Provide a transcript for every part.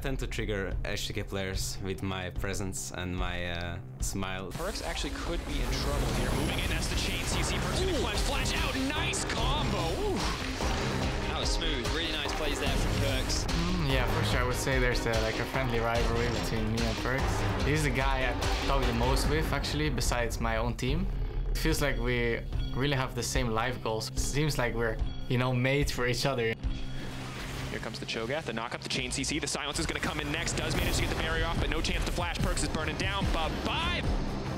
tend to trigger H2K players with my presence and my smile. Perkz actually could be in trouble here. Moving in, that's the chains. You see Perkz in the flash out. Nice combo. Ooh. That was smooth. Really nice plays there from Perkz. Yeah, for sure. I would say there's like a friendly rivalry between me and Perkz. He's the guy I talk the most with, actually, besides my own team. It feels like we really have the same life goals. It seems like we're, you know, made for each other. Here comes the Cho'gath, the knock up, the chain CC. The silence is going to come in next. Does manage to get the barrier off, but no chance to flash. Perkz is burning down. Bye-bye.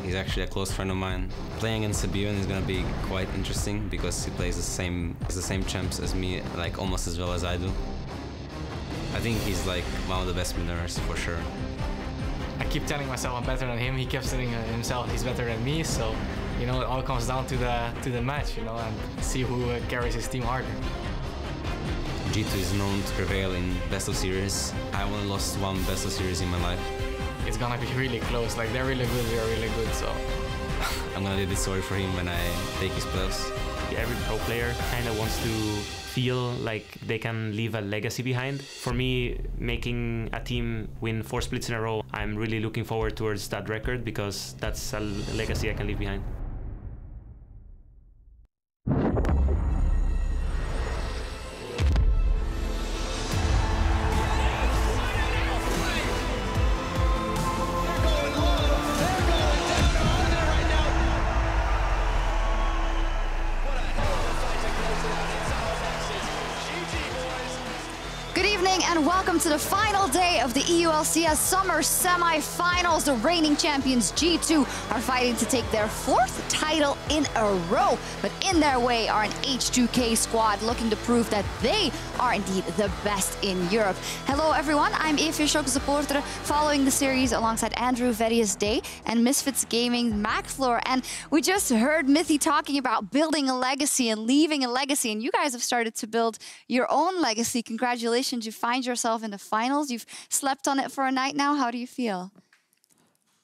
He's actually a close friend of mine. Playing against Febiven is going to be quite interesting because he plays the same champs as me, like almost as well as I do. I think he's like one of the best winners for sure. I keep telling myself I'm better than him. He keeps telling himself he's better than me. So, you know, it all comes down to the match, you know, and see who carries his team harder. G2 is known to prevail in best of series. I only lost one best of series in my life. It's gonna be really close. Like, they're really good, we're really good, so I'm gonna be a bit sorry for him when I take his place. Every pro player kind of wants to feel like they can leave a legacy behind. For me, making a team win 4 splits in a row, I'm really looking forward towards that record because that's a legacy I can leave behind. Good evening and welcome to the final day of the EU LCS Summer Semi-Finals. The reigning champions G2 are fighting to take their 4th title in a row, but in their way are an H2K squad looking to prove that they are indeed the best in Europe. Hello everyone, I'm Sjokz supporter, following the series alongside Andrew, Vedius Day, and Misfits Gaming Maxlore. And we just heard Mithy talking about building a legacy and leaving a legacy, and you guys have started to build your own legacy. Congratulations. You find yourself in the finals. You've slept on it for a night now. How do you feel?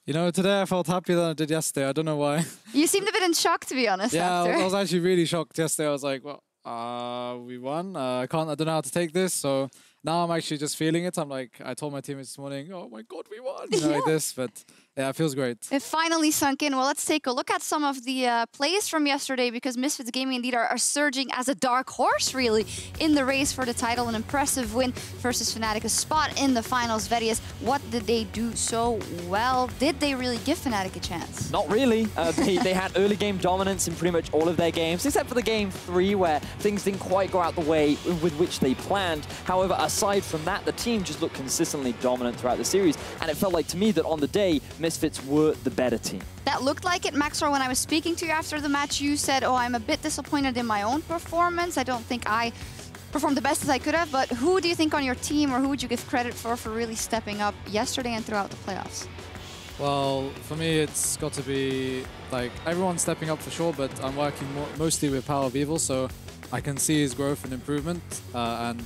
You know, today I felt happier than I did yesterday. I don't know why. You seemed a bit in shock, to be honest. Yeah, after. I was actually really shocked yesterday. I was like, well, we won. I don't know how to take this. So now I'm actually just feeling it. I'm like, I told my teammates this morning, oh my God, we won. You know, like this, but yeah, it feels great. It finally sunk in. Well, let's take a look at some of the plays from yesterday because Misfits Gaming indeed are surging as a dark horse, really, in the race for the title. An impressive win versus Fnatic, a spot in the finals. Vedius, what did they do so well? Did they really give Fnatic a chance? Not really. They had early game dominance in pretty much all of their games, except for the game 3 where things didn't quite go out the way with which they planned. However, aside from that, the team just looked consistently dominant throughout the series, and it felt like to me that on the day, Misfits were the better team. That looked like it. Maxlore, when I was speaking to you after the match, you said, oh, I'm a bit disappointed in my own performance. I don't think I performed the best as I could have, but who do you think on your team, or who would you give credit for really stepping up yesterday and throughout the playoffs? Well, for me, it's got to be like everyone's stepping up for sure, but I'm working mostly with Power of Evil, so I can see his growth and improvement, and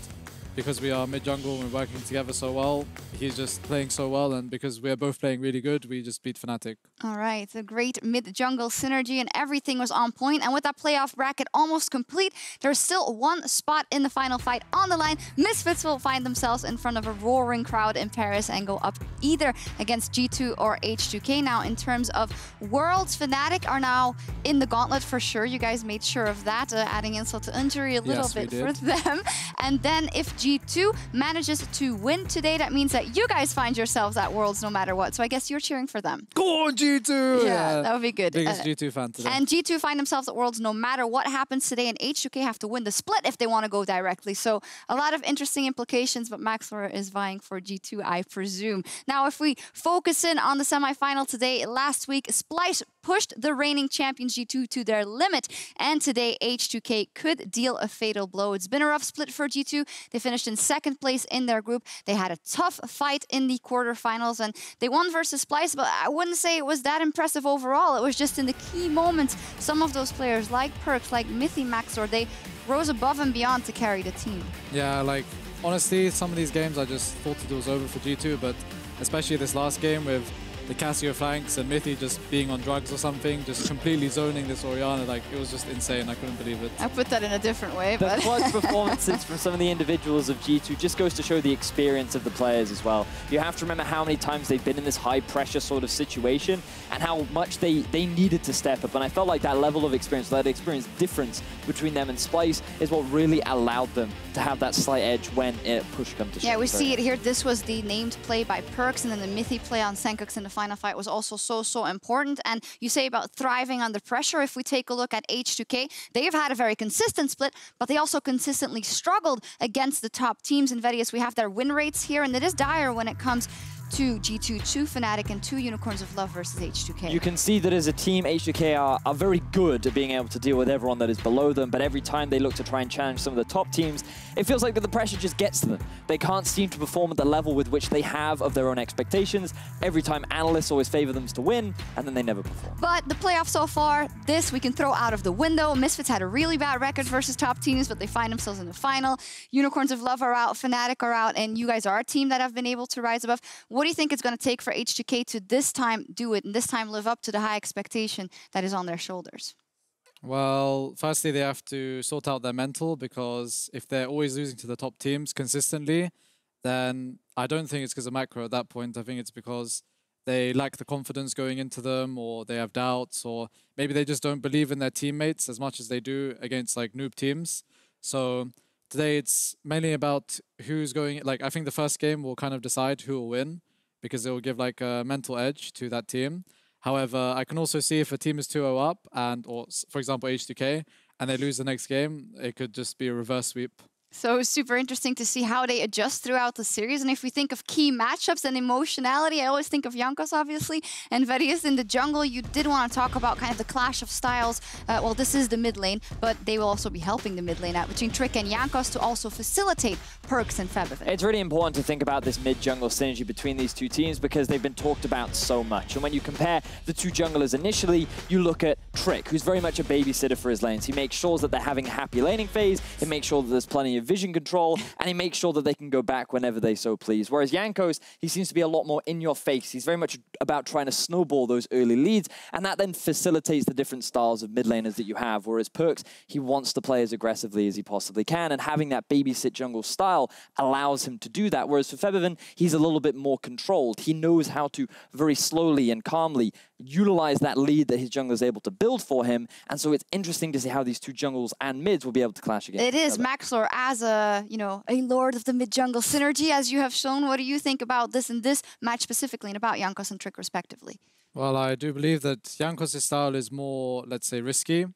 because we are mid-jungle and we're working together so well, he's just playing so well, and because we're both playing really good, we just beat Fnatic. All right, a great mid-jungle synergy and everything was on point. And with that playoff bracket almost complete, there's still one spot in the final fight on the line. Misfits will find themselves in front of a roaring crowd in Paris and go up either against G2 or H2K. Now, in terms of Worlds, Fnatic are now in the gauntlet for sure. You guys made sure of that, adding insult to injury a little bit for them. And then if G2 manages to win today, that means that you guys find yourselves at Worlds no matter what. So I guess you're cheering for them. Go on, G2! Yeah, that would be good. Biggest G2 fan today. And G2 find themselves at Worlds no matter what happens today, and H2K have to win the split if they want to go directly. So a lot of interesting implications, but Maxlore is vying for G2, I presume. Now, if we focus in on the semi-final today, last week, Splyce pushed the reigning champions G2 to their limit, and today H2K could deal a fatal blow. It's been a rough split for G2. They finished in 2nd place in their group. They had a tough fight in the quarterfinals, and they won versus Splyce, but I wouldn't say it was that impressive overall. It was just in the key moments, some of those players like Perkz, like Mithy, Maxlore, they rose above and beyond to carry the team. Yeah, like, honestly, some of these games I just thought it was over for G2, but especially this last game with the Cassio flanks and Mithy just being on drugs or something, just completely zoning this Orianna. Like, it was just insane. I couldn't believe it. I put that in a different way, The but... clutch performances from some of the individuals of G2 just goes to show the experience of the players as well. You have to remember how many times they've been in this high-pressure sort of situation and how much they needed to step up. And I felt like that level of experience, that experience difference between them and Splice is what really allowed them to have that slight edge when it push come to shove. Yeah, we see it here. This was the named play by Perkz, and then the Mithy play on Sjokz in the final fight was also so important. And you say about thriving under pressure. If we take a look at H2K, they've had a very consistent split, but they also consistently struggled against the top teams. In Vedius, we have their win rates here, and it is dire when it comes to G2, 2 Fnatic and 2 Unicorns of Love versus H2K. You can see that as a team, H2K are very good at being able to deal with everyone that is below them, but every time they look to try and challenge some of the top teams, it feels like that the pressure just gets to them. They can't seem to perform at the level with which they have of their own expectations. Every time analysts always favor them to win, and then they never perform. But the playoffs so far, this we can throw out of the window. Misfits had a really bad record versus top teams, but they find themselves in the final. Unicorns of Love are out, Fnatic are out, and you guys are a team that have been able to rise above. What do you think it's going to take for H2K to this time do it and this time live up to the high expectation that is on their shoulders? Well, firstly, they have to sort out their mental, because if they're always losing to the top teams consistently, then I don't think it's because of macro at that point. I think it's because they lack the confidence going into them, or they have doubts, or maybe they just don't believe in their teammates as much as they do against like noob teams. So today it's mainly about who's going, like I think the first game will kind of decide who will win, because it will give like a mental edge to that team. However, I can also see if a team is 2-0 up, or for example H2K, and they lose the next game, it could just be a reverse sweep. So it's super interesting to see how they adjust throughout the series. And if we think of key matchups and emotionality, I always think of Jankos, obviously, and Vedius in the jungle. You did want to talk about kind of the clash of styles. Well, this is the mid lane, but they will also be helping the mid lane out between Trick and Jankos to also facilitate Perkz and Febiven. It's really important to think about this mid-jungle synergy between these two teams, because they've been talked about so much. And when you compare the two junglers initially, you look at Trick, who's very much a babysitter for his lanes. He makes sure that they're having a happy laning phase, he makes sure that there's plenty of vision control, and he makes sure that they can go back whenever they so please. Whereas Jankos, he seems to be a lot more in your face. He's very much about trying to snowball those early leads, and that then facilitates the different styles of mid laners that you have. Whereas Perkz, he wants to play as aggressively as he possibly can, and having that babysit jungle style allows him to do that. Whereas for Febiven, he's a little bit more controlled. He knows how to very slowly and calmly utilize that lead that his jungler is able to build for him, and so it's interesting to see how these two jungles and mids will be able to clash against It is. Maxlore, as a lord of the mid-jungle synergy, as you have shown, what do you think about this and this match specifically, and about Jankos and Trick respectively? Well, I do believe that Jankos' style is more, let's say, risky,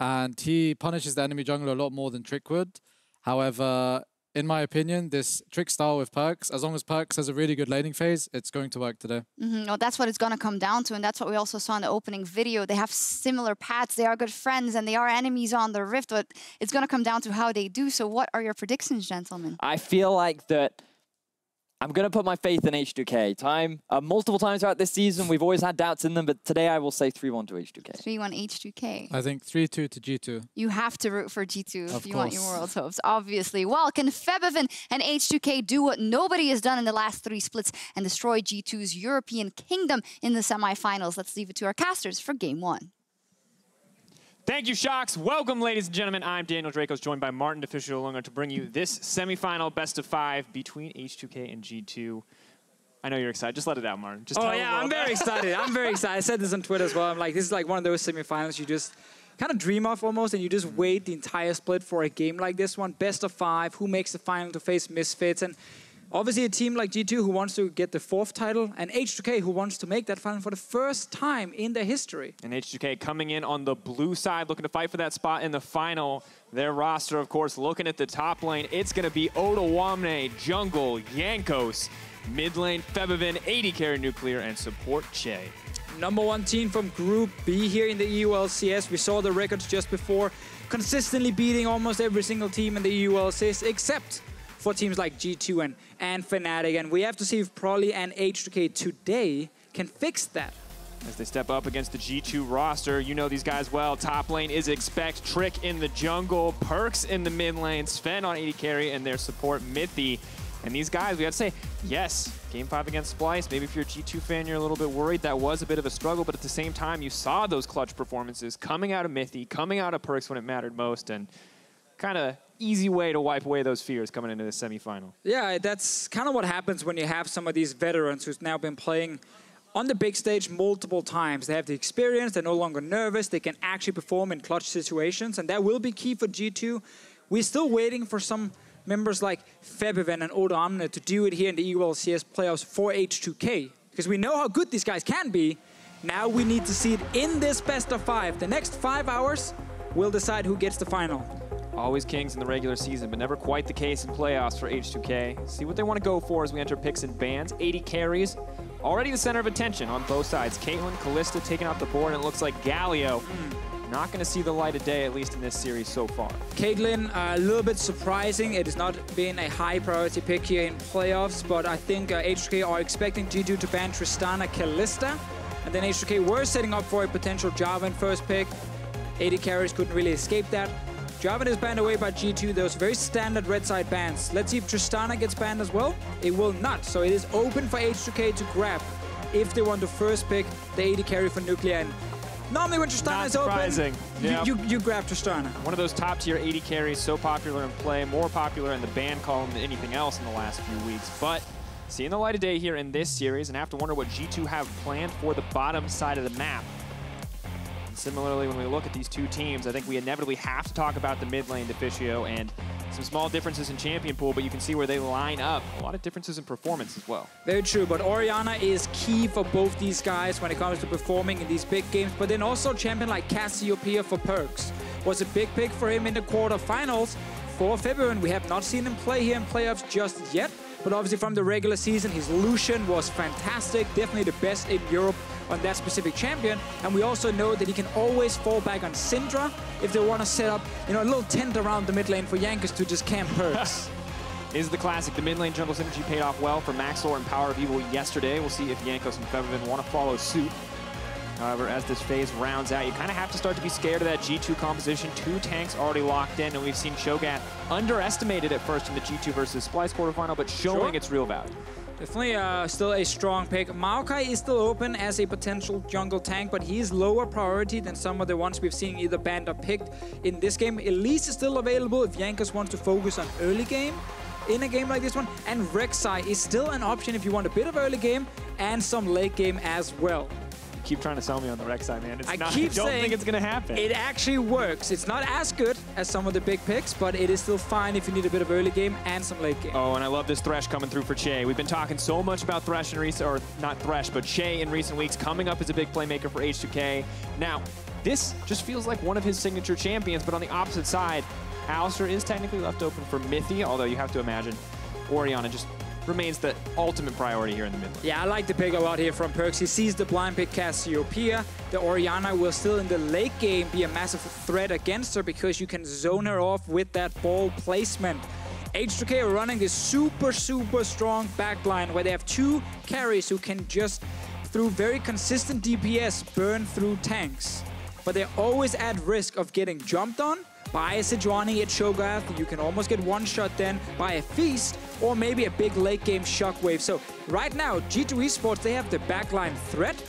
and he punishes the enemy jungler a lot more than Trick would. However, in my opinion, this Trick style with Perkz, as long as Perkz has a really good laning phase, it's going to work today. Well, that's what it's going to come down to, and that's what we also saw in the opening video. They have similar paths, they are good friends, and they are enemies on the Rift, but it's going to come down to how they do. So what are your predictions, gentlemen? I feel like that I'm going to put my faith in H2K. Multiple times throughout this season, we've always had doubts in them, but today I will say 3-1 to H2K. 3-1 H2K. I think 3-2 to G2. You have to root for G2 if you want your course. world hopes, obviously. Well, can Febiven and H2K do what nobody has done in the last 3 splits and destroy G2's European kingdom in the semifinals? Let's leave it to our casters for game 1. Thank you, Sjokz. Welcome, ladies and gentlemen. I'm Daniel Drakos, joined by Martin Deficio to bring you this semifinal best of 5 between H2K and G2. I know you're excited. Just let it out, Martin. Just tell I'm very excited. I'm very excited. I said this on Twitter as well. I'm like, this is like one of those semifinals you just kind of dream of almost, and you just wait the entire split for a game like this one. Best of 5. Who makes the final to face Misfits? And obviously a team like G2 who wants to get the 4th title, and H2K who wants to make that final for the first time in their history. And H2K coming in on the blue side, looking to fight for that spot in the final. Their roster, of course, looking at the top lane. It's going to be Odoamne, jungle, Jankos, mid lane, Febiven, AD carry Nuclear, and support Chei. #1 team from Group B here in the EU LCS. We saw the records just before, consistently beating almost every single team in the EU LCS, except for teams like G2 and Fnatic. And we have to see if Prolly and H2K today can fix that. As they step up against the G2 roster, you know these guys well. Top lane is Expect, Trick in the jungle, Perkz in the mid lane, Zven on AD carry, and their support Mithy. And these guys, we have to say, yes, Game 5 against Splyce. Maybe if you're a G2 fan, you're a little bit worried. That was a bit of a struggle, but at the same time, you saw those clutch performances coming out of Mithy, coming out of Perkz when it mattered most, and kind of easy way to wipe away those fears coming into the semifinal. Yeah, that's kind of what happens when you have some of these veterans who's now been playing on the big stage multiple times. They have the experience, they're no longer nervous, they can actually perform in clutch situations, and that will be key for G2. We're still waiting for some members like Febiven and Odoamne to do it here in the LCS playoffs for H2K, because we know how good these guys can be. Now we need to see it in this best of 5. The next 5 hours will decide who gets the final. Always kings in the regular season, but never quite the case in playoffs for H2K. See what they want to go for as we enter picks and bans. 80 carries, already the center of attention on both sides. Caitlyn, Kalista taking out the board, and it looks like Galio not going to see the light of day, at least in this series so far. Caitlyn, a little bit surprising. It has not been a high priority pick here in playoffs, but I think H2K are expecting G2 to ban Tristana, Kalista, and then H2K were setting up for a potential Jarvan first pick. 80 carries couldn't really escape that. Jarvan is banned away by G2, those very standard red side bans. Let's see if Tristana gets banned as well. It will not, so it is open for H2K to grab if they want to first pick the 80 carry for Nuclear. And normally when Tristana is open, yep. you grab Tristana. One of those top tier 80 carries, so popular in play, more popular in the ban column than anything else in the last few weeks. But seeing the light of day here in this series, and have to wonder what G2 have planned for the bottom side of the map. Similarly, when we look at these two teams, I think we inevitably have to talk about the mid lane Deficio and some small differences in champion pool, but you can see where they line up. A lot of differences in performance as well. Very true, but Orianna is key for both these guys when it comes to performing in these big games, but then also a champion like Cassiopeia for Perkz was a big pick for him in the quarterfinals for Febiven. We have not seen him play here in playoffs just yet, but obviously from the regular season, his Lucian was fantastic, definitely the best in Europe on that specific champion. And we also know that he can always fall back on Syndra if they want to set up, you know, a little tent around the mid lane for Jankos to just camp Perkz. Is the classic. The mid lane jungle synergy paid off well for Maxlore and Power of Evil yesterday. We'll see if Jankos and Febiven want to follow suit. However, as this phase rounds out, you kind of have to start to be scared of that G2 composition. 2 tanks already locked in, and we've seen Cho'gath underestimated at first in the G2 versus Splyce quarterfinal, but showing its real value. Definitely still a strong pick. Maokai is still open as a potential jungle tank, but he is lower priority than some of the ones we've seen either banned or picked in this game. Elise is still available if Jankos wants to focus on early game in a game like this one. And Rek'Sai is still an option if you want a bit of early game and some late game as well. Keep trying to sell me on the Rek'Sai, man. I don't think it's going to happen. It actually works. It's not as good as some of the big picks, but it is still fine if you need a bit of early game and some late game. Oh, and I love this Thresh coming through for Chei. We've been talking so much about Thresh in recent, or not Thresh, but Chei in recent weeks, coming up as a big playmaker for H2K. Now, this just feels like one of his signature champions, but on the opposite side, Alistar is technically left open for Mithy, although you have to imagine Orianna just remains the ultimate priority here in the mid lane. Yeah, I like the pick out here from Perkz. He sees the blind pick Cassiopeia. The Orianna will still in the late game be a massive threat against her because you can zone her off with that ball placement. H2K are running this super strong backline where they have 2 carries who can just, through very consistent DPS, burn through tanks. But they're always at risk of getting jumped on by a Sejuani at Cho'gath. You can almost get one shot then by a Feast or maybe a big late game shockwave. So right now, G2 Esports, they have the backline threat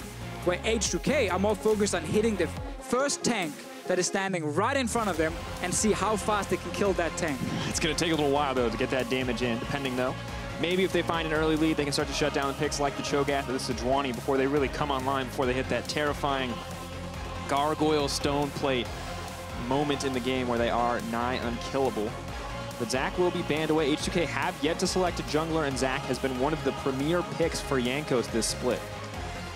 where H2K are more focused on hitting the first tank that is standing right in front of them and see how fast they can kill that tank. It's going to take a little while, though, to get that damage in, depending, though. Maybe if they find an early lead, they can start to shut down the picks like the Cho'gath or the Sejuani before they really come online, before they hit that terrifying gargoyle stone plate moment in the game where they are nigh unkillable. But Zach will be banned away. H2K have yet to select a jungler, and Zach has been one of the premier picks for Jankos this split.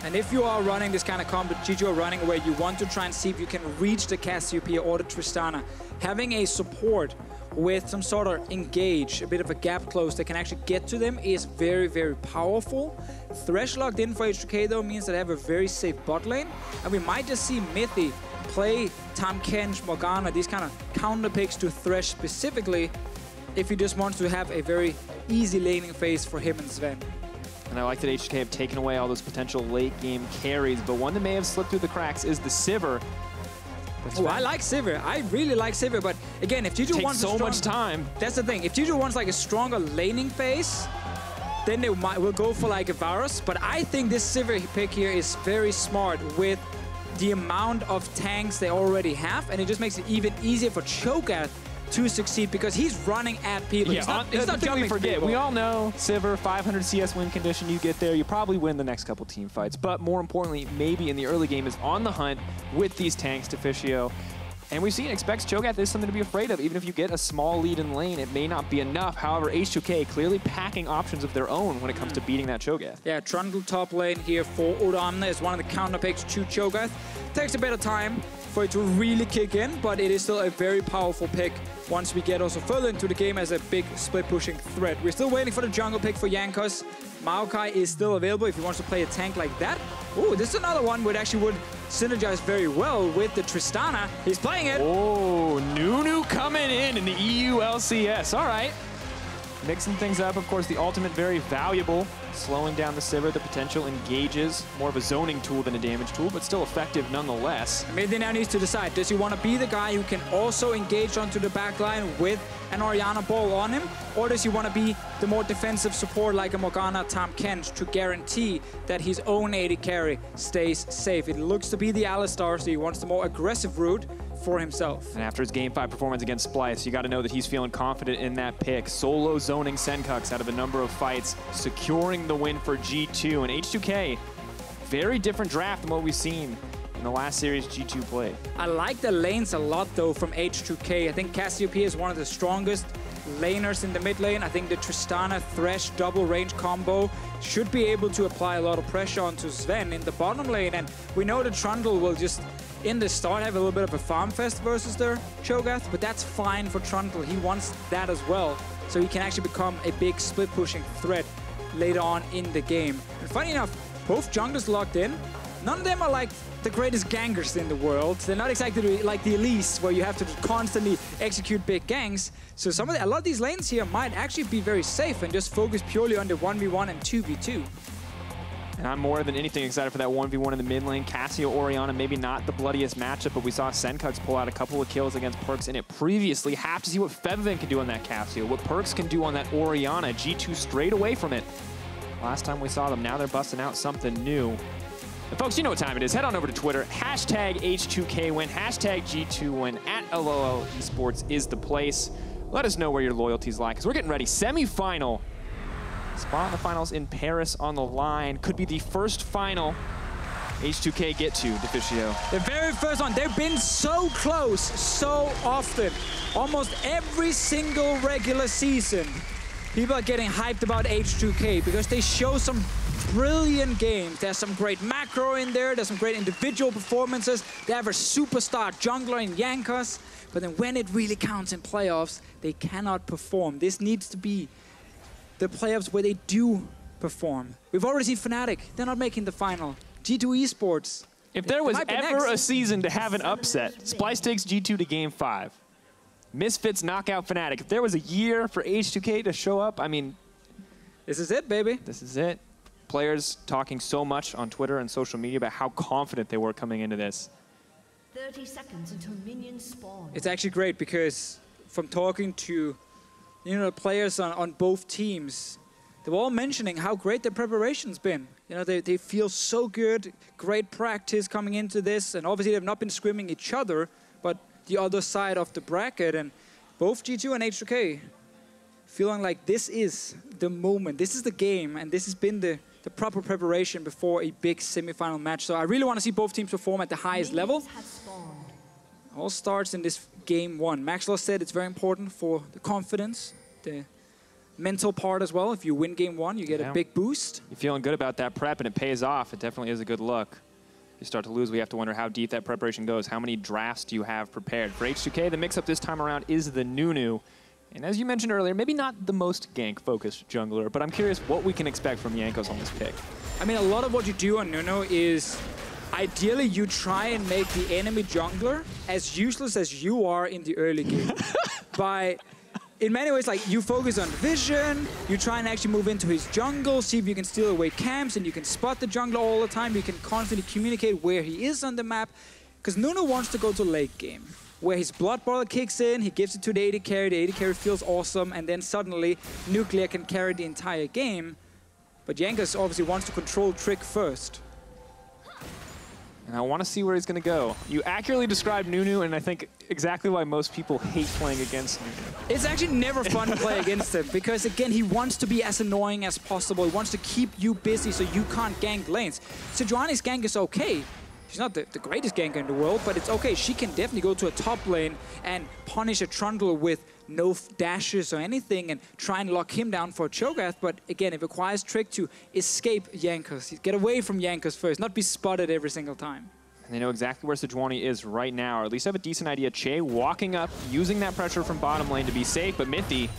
And if you are running this kind of combo, G2 are running away, you want to try and see if you can reach the Cassiopeia or the Tristana. Having a support with some sort of engage, a bit of a gap close that can actually get to them is very powerful. Thresh locked in for H2K though means that they have a very safe bot lane, and we might just see Mithy play Tahm Kench, Morgana, these kind of counter picks to Thresh specifically if he just wants to have a very easy laning phase for him and Zven. And I like that H2K have taken away all those potential late game carries, but one that may have slipped through the cracks is the Sivir. Oh, I like Sivir. I really like Sivir, but again, if G2 wants so much time. That's the thing. If G2 wants like a stronger laning phase, then they will go for like a Varus. But I think this Sivir pick here is very smart with the amount of tanks they already have, and it just makes it even easier for Cho'gath to succeed because he's running at people. Yeah, he's not jumping. We forget. people. We all know Sivir, 500 CS win condition. You get there, you probably win the next couple team fights. But more importantly, maybe in the early game is on the hunt with these tanks, Deficio. And we've seen expects Cho'gath is something to be afraid of. Even if you get a small lead in lane, it may not be enough. However, H2K clearly packing options of their own when it comes to beating that Cho'gath. Yeah, Trundle top lane here for Odoamne is one of the counter picks to Cho'gath. Takes a bit of time for it to really kick in, but it is still a very powerful pick once we get also further into the game as a big split pushing threat. We're still waiting for the jungle pick for Jankos. Maokai is still available if he wants to play a tank like that. Oh, this is another one which actually would synergize very well with the Tristana. He's playing it. Oh, Nunu coming in the EU LCS. All right. Mixing things up. Of course, the ultimate very valuable. Slowing down the Sivir, the potential engages. More of a zoning tool than a damage tool, but still effective nonetheless. Mithy now needs to decide, does he want to be the guy who can also engage onto the backline with an Orianna ball on him? Or does he want to be the more defensive support like a Morgana Tam Kench to guarantee that his own AD carry stays safe? It looks to be the Alistar, so he wants the more aggressive route for himself. And after his Game 5 performance against Splice, you got to know that he's feeling confident in that pick. Solo zoning Sjokz out of a number of fights, securing the win for G2. And H2K, very different draft than what we've seen in the last series G2 played. I like the lanes a lot, though, from H2K. I think Cassiopeia is one of the strongest laners in the mid lane. I think the Tristana Thresh double range combo should be able to apply a lot of pressure onto Zven in the bottom lane. And we know the Trundle will just, in the start, have a little bit of a farm fest versus their Cho'gath, but that's fine for Trundle. He wants that as well, so he can actually become a big split pushing threat later on in the game. And funny enough, both junglers locked in. None of them are like the greatest gangers in the world. They're not exactly like the Elise, where you have to constantly execute big ganks. So a lot of these lanes here might actually be very safe and just focus purely on the 1v1 and 2v2. And I'm more than anything excited for that 1v1 in the mid lane. Cassio, Orianna, maybe not the bloodiest matchup, but we saw Sjokz pull out a couple of kills against Perkz in it previously. Have to see what Febiven can do on that Cassio, what Perkz can do on that Orianna. G2 straight away from it. Last time we saw them, now they're busting out something new. And folks, you know what time it is. Head on over to Twitter. Hashtag H2K win, hashtag G2 win, at LOL Esports is the place. Let us know where your loyalties lie, because we're getting ready. Semi-final. Spot in the finals in Paris on the line. Could be the first final H2K get to, Deficio. The very first one. They've been so close so often. Almost every single regular season, people are getting hyped about H2K because they show some brilliant games. There's some great macro in there. There's some great individual performances. They have a superstar jungler in Jankos. But then when it really counts in playoffs, they cannot perform. This needs to be the playoffs where they do perform. We've already seen Fnatic. They're not making the final. G2 Esports. If there was ever a season to have an upset, Splice takes G2 to Game 5. Misfits knock out Fnatic. If there was a year for H2K to show up, I mean... This is it, baby. This is it. Players talking so much on Twitter and social media about how confident they were coming into this. 30 seconds until minions spawn. It's actually great because from talking to players on both teams, they were all mentioning how great their preparation's been. They feel so good, great practice coming into this, and obviously they've not been scrimming each other, but the other side of the bracket, and both G2 and H2K feeling like this is the moment, this is the game, and this has been the proper preparation before a big semi-final match. So I really want to see both teams perform at the highest level. All starts in this game 1. Maxlore said it's very important for the confidence, the mental part as well. If you win game 1, you get a big boost. You're feeling good about that prep, and it pays off. It definitely is a good look. If you start to lose, we have to wonder how deep that preparation goes. How many drafts do you have prepared? For H2K, the mix-up this time around is the Nunu. And as you mentioned earlier, maybe not the most gank-focused jungler, but I'm curious what we can expect from Jankos on this pick. I mean, a lot of what you do on Nunu is, ideally, you try and make the enemy jungler as useless as you are in the early game. In many ways, like, you focus on vision, you try and actually move into his jungle, see if you can steal away camps, and you can spot the jungler all the time. You can constantly communicate where he is on the map. Because Nunu wants to go to late game, where his Blood Boiler kicks in, he gives it to the AD carry, feels awesome, and then suddenly Nuclear can carry the entire game. But Jankos obviously wants to control Trick first. And I want to see where he's going to go. You accurately described Nunu, and I think exactly why most people hate playing against Nunu. It's actually never fun to play against him, because again, he wants to be as annoying as possible. He wants to keep you busy so you can't gank lanes. Sejuani's gank is okay. She's not the greatest ganker in the world, but it's okay. She can definitely go to a top lane and punish a Trundle with no dashes or anything and try and lock him down for a Cho'gath. But again, it requires Trick to escape Jankos. Get away from Jankos first, not be spotted every single time. And they know exactly where Sejuani is right now, or at least have a decent idea. Chei walking up, using that pressure from bottom lane to be safe, but Mithy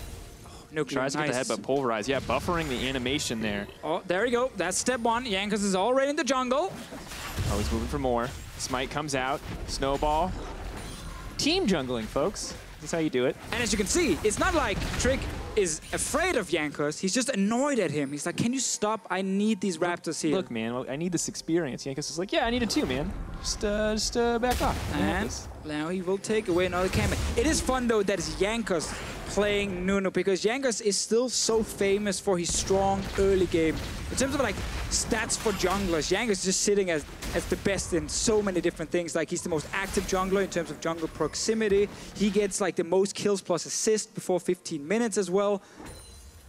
tries to get the headbutt pulverized. Yeah, buffering the animation there. Oh, there we go. That's step one. Jankos is already in the jungle. Oh, he's moving for more. Smite comes out. Snowball. Team jungling, folks. That's how you do it. And as you can see, it's not like Trick is afraid of Jankos. He's just annoyed at him. He's like, can you stop? I need these Raptors here. Look, man, I need this experience. Jankos is like, yeah, I need it too, man. Just back off. And now he will take away another camp. It is fun, though, that it's Jankos playing Nunu, because Jankos is still so famous for his strong early game. In terms of like stats for junglers, Jankos is just sitting as the best in so many different things. Like, he's the most active jungler in terms of jungle proximity. He gets like the most kills plus assists before 15 minutes as well.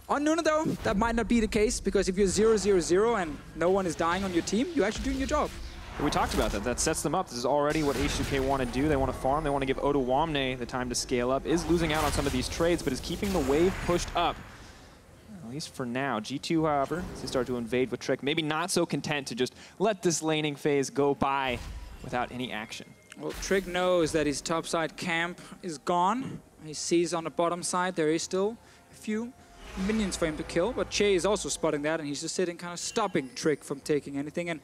On Nunu, though, that might not be the case, because if you're 0-0-0 and no one is dying on your team, you're actually doing your job. We talked about that. That sets them up. This is already what H2K want to do. They want to farm. They want to give Odoamne the time to scale up. Is losing out on some of these trades, but is keeping the wave pushed up. At least for now. G2, however, as they start to invade with Trick, maybe not so content to just let this laning phase go by without any action. Well, Trick knows that his topside camp is gone. He sees on the bottom side there is still a few minions for him to kill, but Chei is also spotting that, and he's just sitting kind of stopping Trick from taking anything. And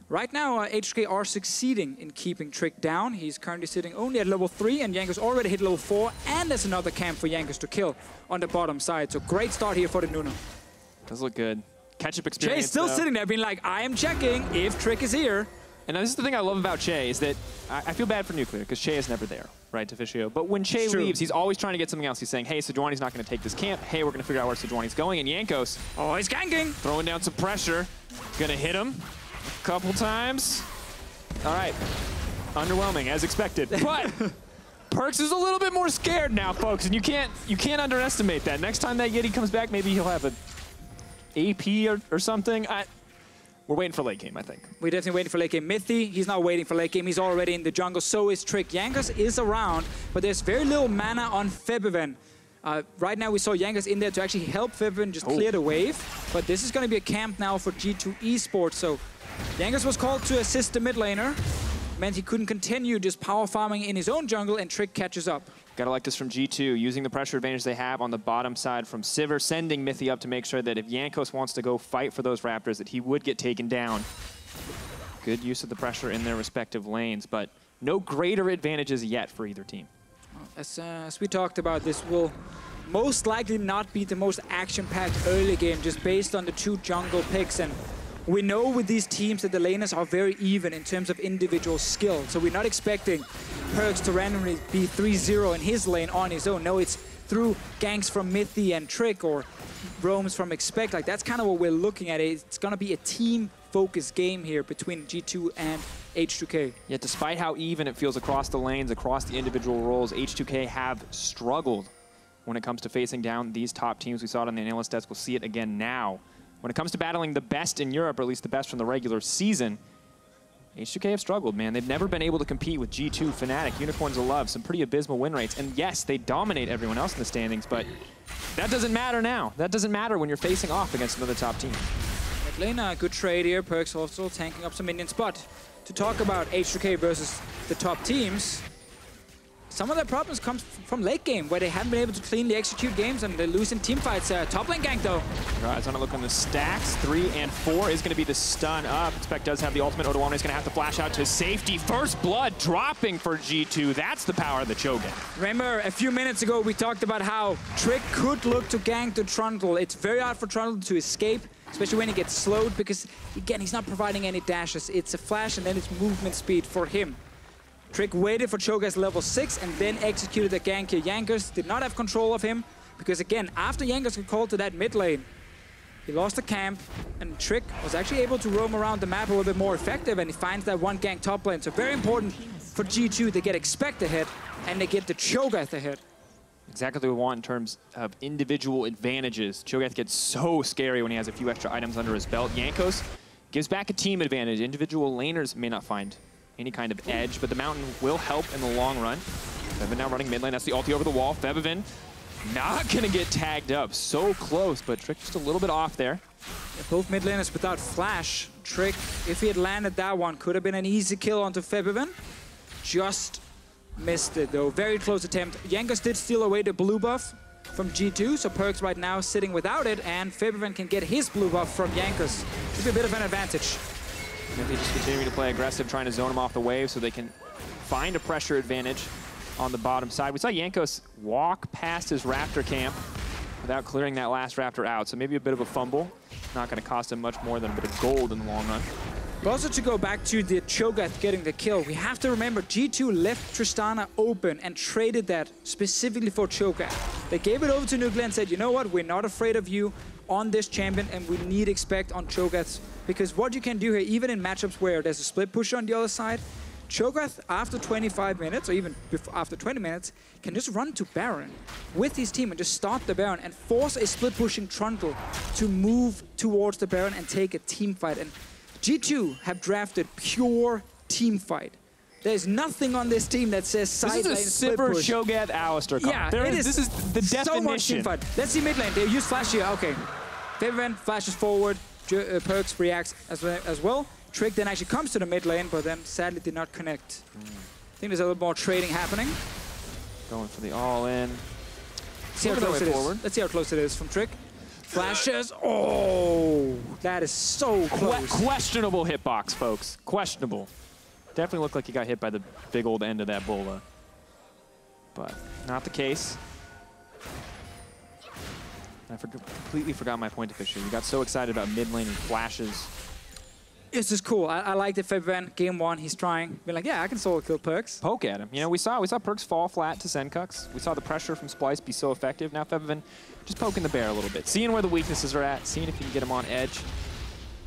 right now, H2K are succeeding in keeping Trick down. He's currently sitting only at level 3, and Jankos already hit level 4, and there's another camp for Jankos to kill on the bottom side. So great start here for the Nunu. Does look good. Catch-up experience, Chei's still sitting there being like, I am checking if Trick is here. And this is the thing I love about Chei, is that I feel bad for Nuclear, because Chei is never there, right, Deficio? But when Chei leaves, he's always trying to get something else. He's saying, hey, Sejuani's not going to take this camp. Hey, we're going to figure out where Sejuani's going. And Jankos, oh, he's ganking. Throwing down some pressure. Going to hit him a couple times. All right. Underwhelming, as expected. But Perkz is a little bit more scared now, folks, and you can't underestimate that. Next time that Yeti comes back, maybe he'll have an AP or something. We're waiting for late game, I think. We're definitely waiting for late game. Mithy, he's not waiting for late game. He's already in the jungle. So is Trick. Jankos is around, but there's very little mana on Febiven. Right now, we saw Jankos in there to actually help Febiven just clear the wave. But this is going to be a camp now for G2 Esports. So Jankos was called to assist the mid laner. Meant he couldn't continue just power farming in his own jungle, and Trick catches up. Gotta like this from G2, using the pressure advantage they have on the bottom side from Sivir, sending Mithy up to make sure that if Jankos wants to go fight for those Raptors, that he would get taken down. Good use of the pressure in their respective lanes, but no greater advantages yet for either team. As we talked about, this will most likely not be the most action-packed early game, just based on the two jungle picks. And we know with these teams that the laners are very even in terms of individual skill. So we're not expecting Perkz to randomly be 3-0 in his lane on his own. No, it's through ganks from Mithy and Trick or roams from Expect. Like, that's kind of what we're looking at. It's going to be a team-focused game here between G2 and H2K. Yeah, despite how even it feels across the lanes, across the individual roles, H2K have struggled when it comes to facing down these top teams. We saw it on the Analyst desk. We'll see it again now. When it comes to battling the best in Europe, or at least the best from the regular season, H2K have struggled, man. They've never been able to compete with G2, Fnatic, Unicorns of Love, some pretty abysmal win rates. And yes, they dominate everyone else in the standings, but that doesn't matter now. That doesn't matter when you're facing off against another top team. Mid lane, a good trade here. Perkz also tanking up some minions. But to talk about H2K versus the top teams, some of their problems come from late game, where they haven't been able to cleanly execute games and they're losing team fights. Top lane gank, though. Guys, on a look on the stacks. 3 and 4 is going to be the stun up. Expect does have the ultimate. Odoamne is going to have to flash out to safety. First blood dropping for G2. That's the power of the Cho'gath. Remember, a few minutes ago, we talked about how Trick could look to gank the Trundle. It's very hard for Trundle to escape, especially when he gets slowed, because, again, he's not providing any dashes. It's a flash and then it's movement speed for him. Trick waited for Cho'gath level 6 and then executed the gank here. Jankos did not have control of him because, again, after Jankos got called to that mid lane, he lost the camp, and Trick was actually able to roam around the map a little bit more effective, and he finds that one gank top lane. So very important for G2. They get Expect ahead, and they get the Cho'gath ahead. Exactly what we want in terms of individual advantages. Cho'gath gets so scary when he has a few extra items under his belt. Jankos gives back a team advantage. Individual laners may not find any kind of edge, but the mountain will help in the long run. Febiven now running mid lane. That's the ulti over the wall. Febiven not gonna get tagged up. So close, but Trick just a little bit off there. Yeah, both mid laners without flash. Trick, if he had landed that one, could have been an easy kill onto Febiven. Just missed it though. Very close attempt. Jankos did steal away the blue buff from G2, so Perkz right now sitting without it, and Febiven can get his blue buff from Jankos. Should be a bit of an advantage. Mithy just continuing to play aggressive, trying to zone him off the wave so they can find a pressure advantage on the bottom side. We saw Jankos walk past his Raptor camp without clearing that last Raptor out, so maybe a bit of a fumble. Not going to cost him much more than a bit of gold in the long run. But also to go back to the Cho'gath getting the kill, we have to remember G2 left Tristana open and traded that specifically for Cho'gath. They gave it over to Nuclear and said, you know what, we're not afraid of you on this champion, and we need Expect on Cho'gath, because what you can do here, even in matchups where there's a split push on the other side, Cho'gath, after 25 minutes, or even after 20 minutes, can just run to Baron with his team and just start the Baron and force a split-pushing Trundle to move towards the Baron and take a team fight. And G2 have drafted pure team fight. There's nothing on this team that says side lane split push. This is a Sivir Cho'gath Alistar comp. Yeah, this is the definition. So much team fight. Let's see mid lane. They use flash here. Okay. Febiven flashes forward. Perkz reacts as well. Trick then actually comes to the mid lane, but then sadly did not connect. I think there's a little more trading happening. Going for the all-in. Let's see how close it is. Let's see how close it is from Trick. Flashes. Oh, that is so close. Questionable hitbox, folks. Questionable. Definitely looked like he got hit by the big old end of that bola. But not the case. I completely forgot my point officially. You got so excited about mid lane and flashes. This is cool. I like the Febiven game 1. He's trying. Being like, yeah, I can solo kill Perkz. Poke at him. You know, we saw Perkz fall flat to Sjokz. We saw the pressure from Splice be so effective. Now Febiven just poking the bear a little bit, seeing where the weaknesses are at, seeing if you can get him on edge.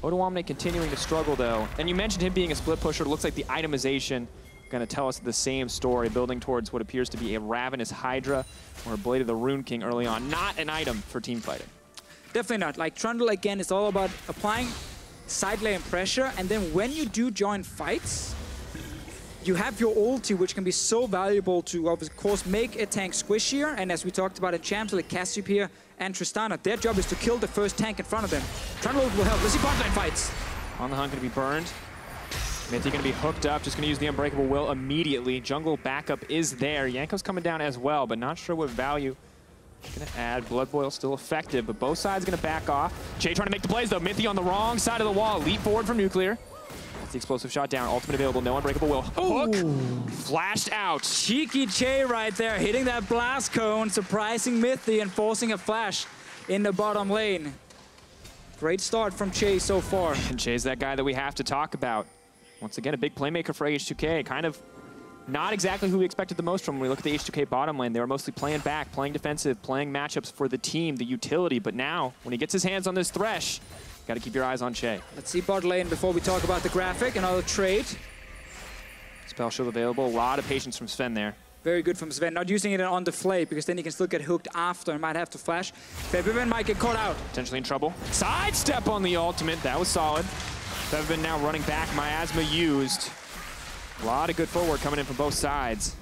Odoamne continuing to struggle though. And you mentioned him being a split pusher. It looks like the itemization going to tell us the same story, building towards what appears to be a Ravenous Hydra or a Blade of the Rune King early on. Not an item for team fighting. Definitely not. Like Trundle, again, it's all about applying side lane pressure, and then when you do join fights, you have your ulti, which can be so valuable to, of course, make a tank squishier. And as we talked about in champs like Cassiopeia and Tristana, their job is to kill the first tank in front of them. Trundle will help. Let's see bot lane fights. On the hunt, going to be burned. Mithy going to be hooked up, just going to use the Unbreakable Will immediately. Jungle backup is there. Jankos coming down as well, but not sure what value. Going to add Blood Boil, still effective, but both sides going to back off. Chei trying to make the plays though. Mithy on the wrong side of the wall. Leap forward from Nuclear. That's the explosive shot down. Ultimate available, no Unbreakable Will. Hook! Flashed out. Cheeky Chei right there, hitting that blast cone, surprising Mithy and forcing a flash in the bottom lane. Great start from Chei so far. And Chei's that guy that we have to talk about. Once again, a big playmaker for H2K. Kind of not exactly who we expected the most from when we look at the H2K bottom lane. They were mostly playing back, playing defensive, playing matchups for the team, the utility. But now, when he gets his hands on this Thresh, got to keep your eyes on Chei. Let's see bot lane before we talk about the graphic. Another trade. Spell shield available. A lot of patience from Zven there. Very good from Zven. Not using it on the flay, because then he can still get hooked after and might have to flash. Febiven might get caught out. Potentially in trouble. Sidestep on the ultimate. That was solid. Febiven now running back. Miasma used. A lot of good forward coming in from both sides.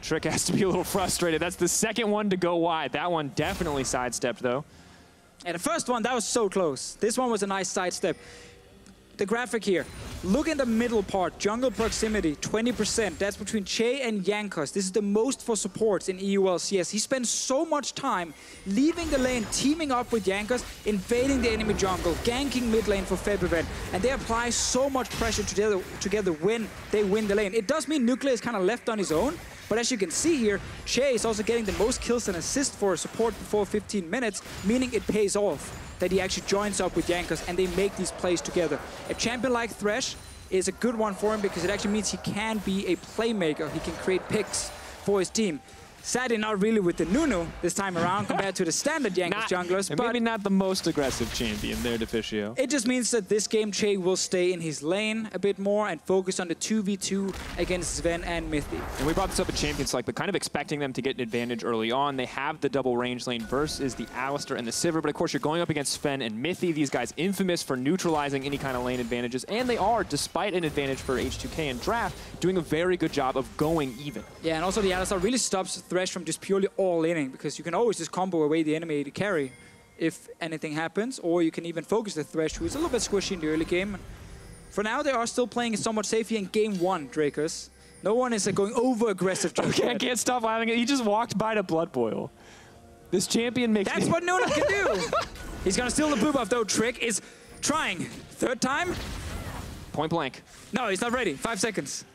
Trick has to be a little frustrated. That's the second one to go wide. That one definitely sidestepped, though. And the first one, that was so close. This one was a nice sidestep. The graphic here. Look in the middle part. Jungle proximity, 20%. That's between Chei and Jankos. This is the most for supports in EU LCS. He spends so much time leaving the lane, teaming up with Jankos, invading the enemy jungle, ganking mid lane for Febiven. And they apply so much pressure together when they win the lane. It does mean Nuclear is kind of left on his own. But as you can see here, Chei is also getting the most kills and assists for support before 15 minutes, meaning it pays off that he actually joins up with Jankos and they make these plays together. A champion like Thresh is a good one for him because it actually means he can be a playmaker. He can create picks for his team. Sadly, not really with the Nunu this time around compared to the standard Jankos junglers. And but maybe not the most aggressive champion there, Deficio. It just means that this game, Chei will stay in his lane a bit more and focus on the 2v2 against Zven and Mithy. And we brought this up at Champions Select, but kind of expecting them to get an advantage early on. They have the double range lane versus the Alistar and the Sivir, but of course you're going up against Zven and Mithy. These guys infamous for neutralizing any kind of lane advantages, and they are, despite an advantage for H2K in draft, doing a very good job of going even. Yeah, and also the Alistar really stops Thresh from just purely all-inning, because you can always just combo away the enemy AD carry if anything happens, or you can even focus the Thresh, who is a little bit squishy in the early game. For now, they are still playing it somewhat safe here in game 1, Drakos. No one is going over-aggressive. Okay, I can't stop laughing. He just walked by to Blood Boil. This champion makes That's what Nunu can do! He's gonna steal the blue buff, though. Trick is trying. Third time? Point blank. No, he's not ready. 5 seconds.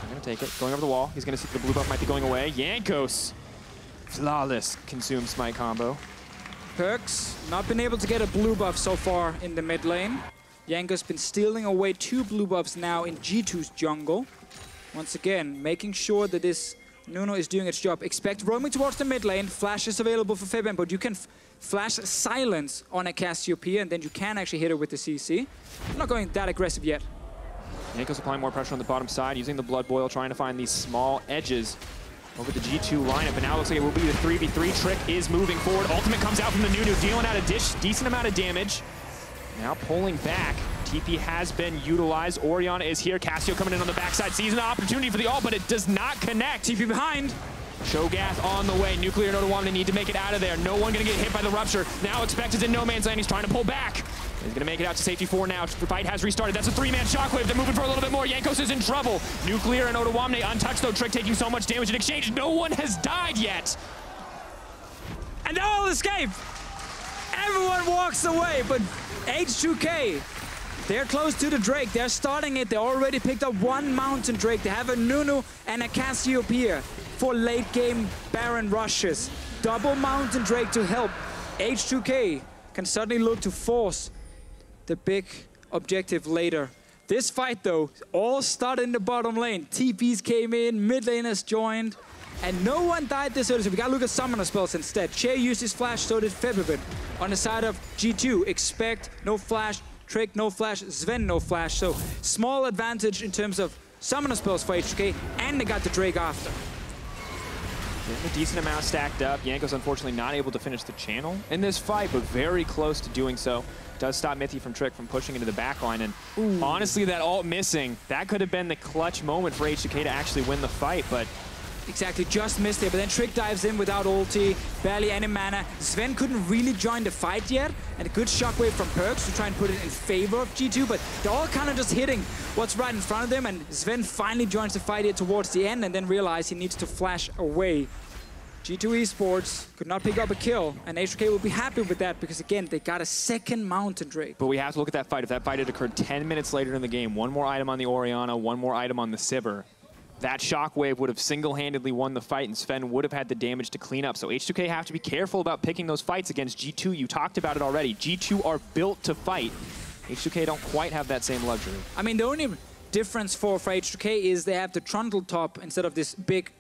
I'm gonna take it. Going over the wall. He's gonna see the blue buff might be going away. Jankos. Flawless consume smite combo. Perkz not been able to get a blue buff so far in the mid lane. Jankos been stealing away 2 blue buffs now in G2's jungle. Once again, making sure that this Nunu is doing its job. Expect roaming towards the mid lane. Flash is available for Febiven, but you can flash silence on a Cassiopeia, and then you can actually hit her with the CC. I'm not going that aggressive yet. Jankos applying more pressure on the bottom side, using the Blood Boil, trying to find these small edges over the G2 lineup, and now it looks like it will be the 3v3. Trick is moving forward. Ultimate comes out from the Nunu, dealing out a decent amount of damage. Now pulling back. TP has been utilized. Orianna is here. Cassio coming in on the backside, sees an opportunity for the ult, but it does not connect. TP behind. Cho'gath on the way. Nuclear and Odoamne need to make it out of there. No one gonna get hit by the Rupture. Now expected in no man's land. He's trying to pull back. He's gonna make it out to safety 4 now. The fight has restarted. That's a 3-man shockwave. They're moving for a little bit more. Jankos is in trouble. Nuclear and Odoamne untouched though. Trick taking so much damage in exchange. No one has died yet. And they all escape. Everyone walks away, but H2K, they're close to the Drake. They're starting it. They already picked up 1 Mountain Drake. They have a Nunu and a Cassiopeia for late game Baron rushes. Double Mountain Drake to help. H2K can suddenly look to force the big objective later. This fight though, all started in the bottom lane. TPs came in, mid laners joined, and no one died this early, so we gotta look at summoner spells instead. Chei used his flash, so did Febiven. On the side of G2, expect no flash, Trick no flash, Zven no flash, so small advantage in terms of summoner spells for H2K, and they got the Drake after. Getting a decent amount stacked up. Jankos unfortunately not able to finish the channel in this fight, but very close to doing so. Does stop Mithy from Trick from pushing into the backline, and honestly that ult missing, that could have been the clutch moment for H2K to actually win the fight, but exactly, just missed it, but then Trick dives in without ulti, barely any mana. Zven couldn't really join the fight yet, and a good shockwave from Perkz to try and put it in favor of G2, but they're all kind of just hitting what's right in front of them, and Zven finally joins the fight here towards the end, and then realizes he needs to flash away. G2 Esports could not pick up a kill, and H2K will be happy with that, because again, they got a second Mountain Drake. But we have to look at that fight. If that fight had occurred 10 minutes later in the game, 1 more item on the Orianna, 1 more item on the Sivir, that shockwave would have single-handedly won the fight, and Zven would have had the damage to clean up. So H2K have to be careful about picking those fights against G2. You talked about it already. G2 are built to fight. H2K don't quite have that same luxury. I mean, the only difference for H2K is they have the Trundle top instead of this big,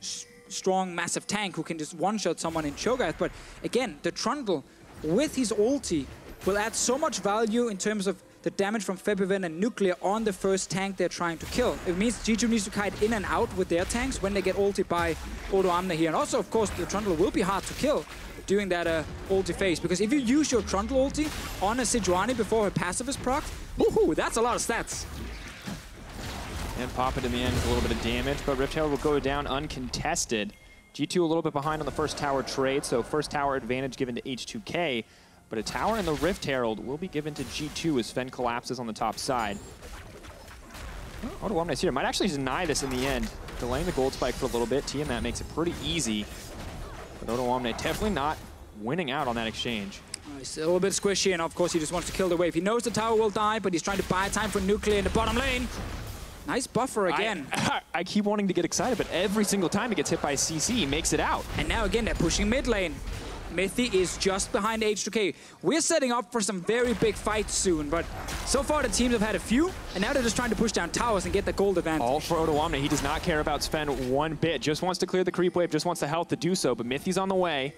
strong, massive tank who can just one-shot someone in Cho'gath. But again, the Trundle, with his ulti, will add so much value in terms of the damage from Febiven and Nuclear on the first tank they're trying to kill. It means G2 needs to kite in and out with their tanks when they get ulti by Odoamne here. And also, of course, the Trundle will be hard to kill during that ulti phase, because if you use your Trundle ulti on a Sejuani before her passive is procced, woohoo, that's a lot of stats. And pop it in the end with a little bit of damage, but Rift Herald will go down uncontested. G2 a little bit behind on the first tower trade, so first tower advantage given to H2K. But a tower and the Rift Herald will be given to G2 as Zven collapses on the top side. Odoamne's here. Might actually deny this in the end. Delaying the gold spike for a little bit. Tiamat makes it pretty easy. But Odoamne definitely not winning out on that exchange. He's a little bit squishy, and of course he just wants to kill the wave. He knows the tower will die, but he's trying to buy time for Nuclear in the bottom lane. Nice buffer again. I keep wanting to get excited, but every single time he gets hit by a CC, he makes it out. And now again, they're pushing mid lane. Mithy is just behind H2K. We're setting up for some very big fights soon, but so far the teams have had a few, and now they're just trying to push down towers and get the gold advantage. All for Odoamne. He does not care about Zven one bit. Just wants to clear the creep wave, just wants the health to do so, but Mithy's on the way.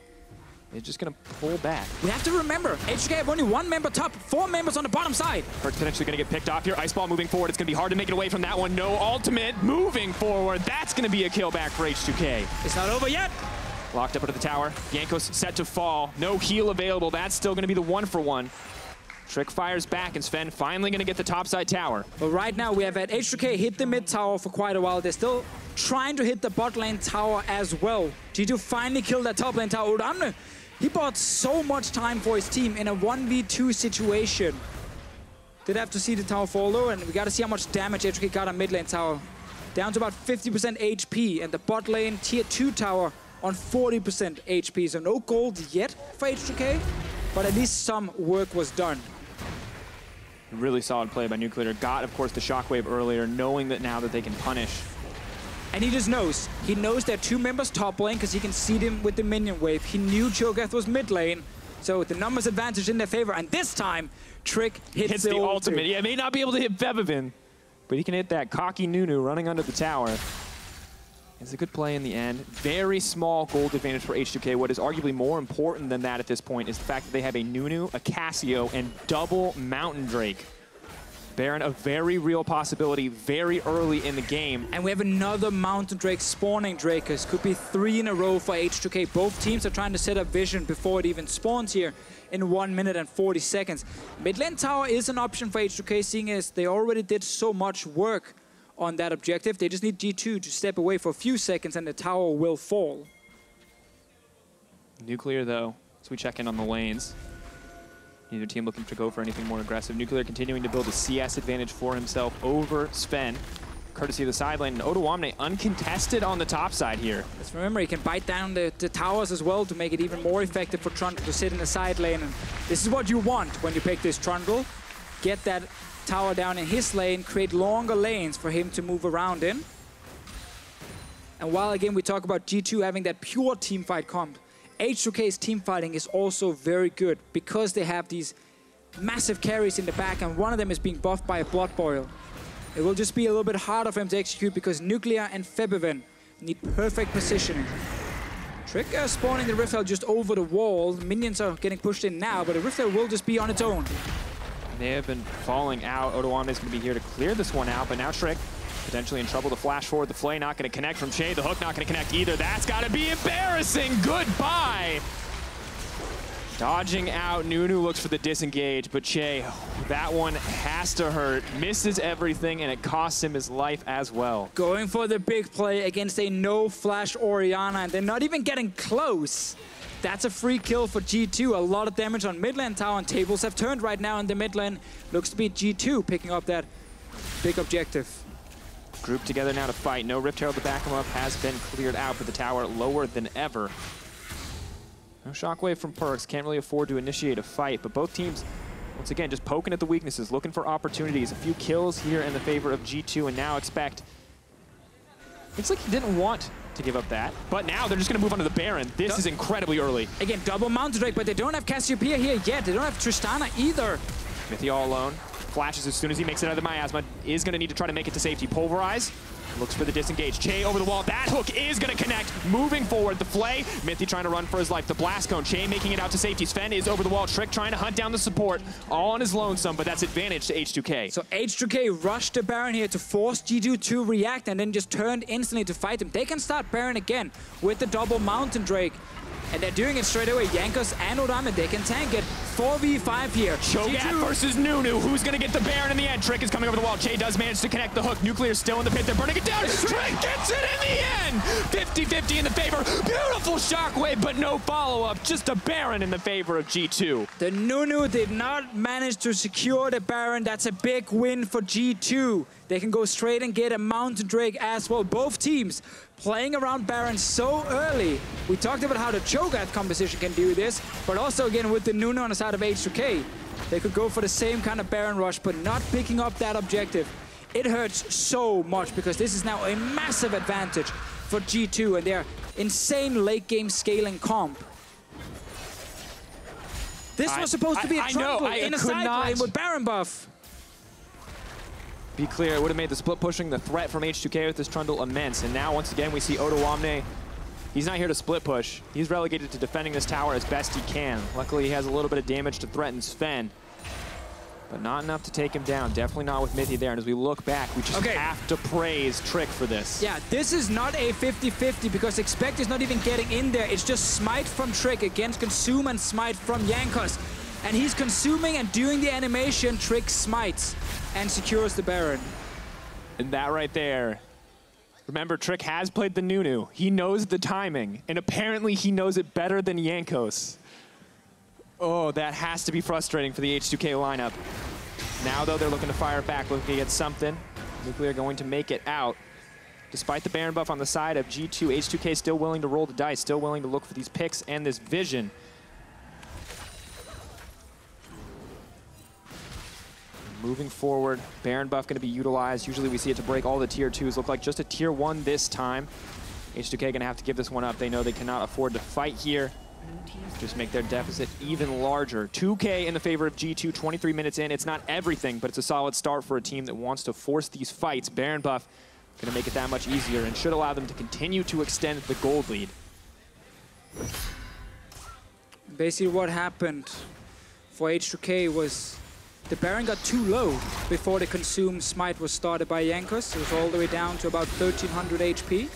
He's just going to pull back. We have to remember, H2K have only 1 member top, 4 members on the bottom side. Perkz potentially going to get picked off here. Ice Ball moving forward. It's going to be hard to make it away from that one. No ultimate. Moving forward. That's going to be a kill back for H2K. It's not over yet. Locked up into the tower. Jankos set to fall. No heal available. That's still going to be the 1-for-1. Trick fires back, and Zven finally going to get the topside tower. But right now, we have had H2K hit the mid tower for quite a while. They're still trying to hit the bot lane tower as well. G2 finally killed that top lane tower. Odoamne, he bought so much time for his team in a 1v2 situation. Did have to see the tower fall though, and we got to see how much damage H2K got on mid lane tower. Down to about 50% HP, and the bot lane tier 2 tower on 40% HP. So no gold yet for H2K, but at least some work was done. Really solid play by Nuclear. Got, of course, the shockwave earlier, knowing that now that they can punish. And he just knows. He knows there are 2 members top lane because he can see them with the minion wave. He knew Cho'gath was mid lane, so the numbers advantage in their favor. And this time, Trick hits the ultimate. Yeah, may not be able to hit Febiven, but he can hit that cocky Nunu running under the tower. It's a good play in the end. Very small gold advantage for H2K. What is arguably more important than that at this point is the fact that they have a Nunu, a Cassio, and double Mountain Drake. Baron, a very real possibility very early in the game. And we have another Mountain Drake spawning Drakos. Could be 3 in a row for H2K. Both teams are trying to set up vision before it even spawns here in 1 minute and 40 seconds. Mid lane tower is an option for H2K, seeing as they already did so much work on that objective. They just need G2 to step away for a few seconds and the tower will fall. Nuclear, though, as we check in on the lanes. Neither team looking to go for anything more aggressive. Nuclear continuing to build a CS advantage for himself over Zven, courtesy of the side lane. And Odoamne uncontested on the top side here. Let's remember, he can bite down the towers as well to make it even more effective for Trundle to sit in the side lane. And this is what you want when you pick this Trundle. Get that tower down in his lane, create longer lanes for him to move around in. And while again we talk about G2 having that pure teamfight comp, H2K's teamfighting is also very good because they have these massive carries in the back, and one of them is being buffed by a Blood Boil. It will just be a little bit harder for him to execute because Nuclear and Febiven need perfect positioning. Trick spawning the Rift just over the wall. Minions are getting pushed in now, but the Rift will just be on its own. They have been falling out. Odoamne is going to be here to clear this one out, but now Trick potentially in trouble to flash forward. The Flay not going to connect from Chei. The hook not going to connect either. That's got to be embarrassing. Goodbye. Dodging out. Nunu looks for the disengage, but Chei, that one has to hurt. Misses everything, and it costs him his life as well. Going for the big play against a no-flash Orianna, and they're not even getting close. That's a free kill for G2. A lot of damage on mid lane tower, and tables have turned right now in the mid lane. Looks to be G2 picking up that big objective. Grouped together now to fight. No Rift Herald to back him up has been cleared out, but the tower lower than ever. No shockwave from Perkz. Can't really afford to initiate a fight, but both teams, once again, just poking at the weaknesses, looking for opportunities. A few kills here in the favor of G2, and now expect... It's like he didn't want to give up that, but now they're just going to move on to the Baron. This is incredibly early. Again, double Mountain Drake, but they don't have Cassiopeia here yet. They don't have Tristana either. Mithy all alone. Flashes as soon as he makes it out of the miasma. Is going to need to try to make it to safety. Pulverize. Looks for the disengage. Chei over the wall. That hook is going to connect. Moving forward. The Flay. Mithy trying to run for his life. The Blast Cone. Chei making it out to safety. Zven is over the wall. Trick trying to hunt down the support. All on his lonesome, but that's advantage to H2K. So H2K rushed the Baron here to force G2 to react and then just turned instantly to fight him. They can start Baron again with the double Mountain Drake. And they're doing it straight away. Jankos and Odoamne, they can tank it. 4v5 here. Cho'gath versus Nunu. Who's going to get the Baron in the end? Trick is coming over the wall. Chei does manage to connect the hook. Nuclear still in the pit. They're burning it down. Trick gets it in the end. 50-50 in the favor. Beautiful shockwave, but no follow-up. Just a Baron in the favor of G2. The Nunu did not manage to secure the Baron. That's a big win for G2. They can go straight and get a Mountain Drake as well. Both teams playing around Baron so early. We talked about how the Cho'gath composition can do this, but also again with the Nunu on the side of H2K, they could go for the same kind of Baron rush, but not picking up that objective. It hurts so much because this is now a massive advantage for G2 and their insane late game scaling comp. This was supposed to be a Trundle in a side lane with Baron buff. Be clear, it would have made the split pushing the threat from H2K with this Trundle immense. And now, once again, we see Odoamne. He's not here to split push. He's relegated to defending this tower as best he can. Luckily, he has a little bit of damage to threaten Zven, but not enough to take him down. Definitely not with Mithy there. And as we look back, we just have to praise Trick for this. Yeah, this is not a 50-50 because Expect is not even getting in there. It's just Smite from Trick against Consume and Smite from Jankos. And he's consuming and doing the animation. Trick smites and secures the Baron. And that right there. Remember, Trick has played the Nunu. He knows the timing, and apparently he knows it better than Jankos. Oh, that has to be frustrating for the H2K lineup. Now, though, they're looking to fire back, looking to get something. Nuclear going to make it out. Despite the Baron buff on the side of G2, H2K still willing to roll the dice, still willing to look for these picks and this vision. Moving forward, Baron buff going to be utilized. Usually we see it to break all the tier 2s. Look like just a tier 1 this time. H2K going to have to give this one up. They know they cannot afford to fight here. Just make their deficit even larger. 2K in the favor of G2, 23 minutes in. It's not everything, but it's a solid start for a team that wants to force these fights. Baron buff going to make it that much easier and should allow them to continue to extend the gold lead. Basically what happened for H2K was the Baron got too low before the Consume Smite was started by Jankos. It was all the way down to about 1300 HP.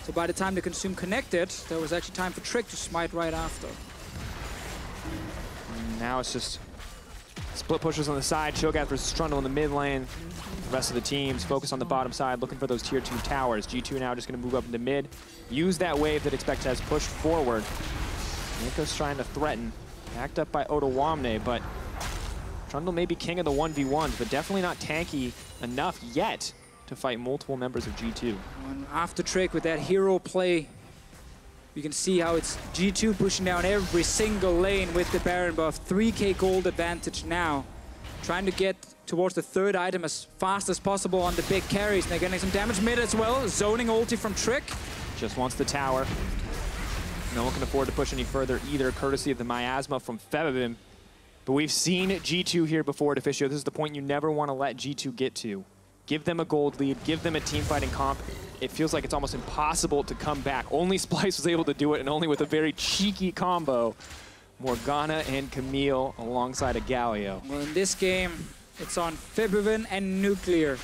So by the time the Consume connected, there was actually time for Trick to smite right after. Now it's just split pushers on the side, Cho'gath versus Trundle in the mid lane. The rest of the teams focus on the bottom side, looking for those tier 2 towers. G2 now just going to move up into mid, use that wave that Expect has pushed forward. Jankos trying to threaten, backed up by Odoamne, but Trundle may be king of the 1v1s, but definitely not tanky enough yet to fight multiple members of G2. And after Trick with that hero play, you can see how it's G2 pushing down every single lane with the Baron buff. 3k gold advantage now. Trying to get towards the third item as fast as possible on the big carries. And they're getting some damage mid as well. Zoning ulti from Trick. Just wants the tower. No one can afford to push any further either, courtesy of the miasma from Febiven. But we've seen G2 here before, Deficio. This is the point you never want to let G2 get to. Give them a gold lead, give them a team fighting comp. It feels like it's almost impossible to come back. Only Splice was able to do it, and only with a very cheeky combo. Morgana and Camille alongside a Galio. Well, in this game, it's on Febiven and Nuclear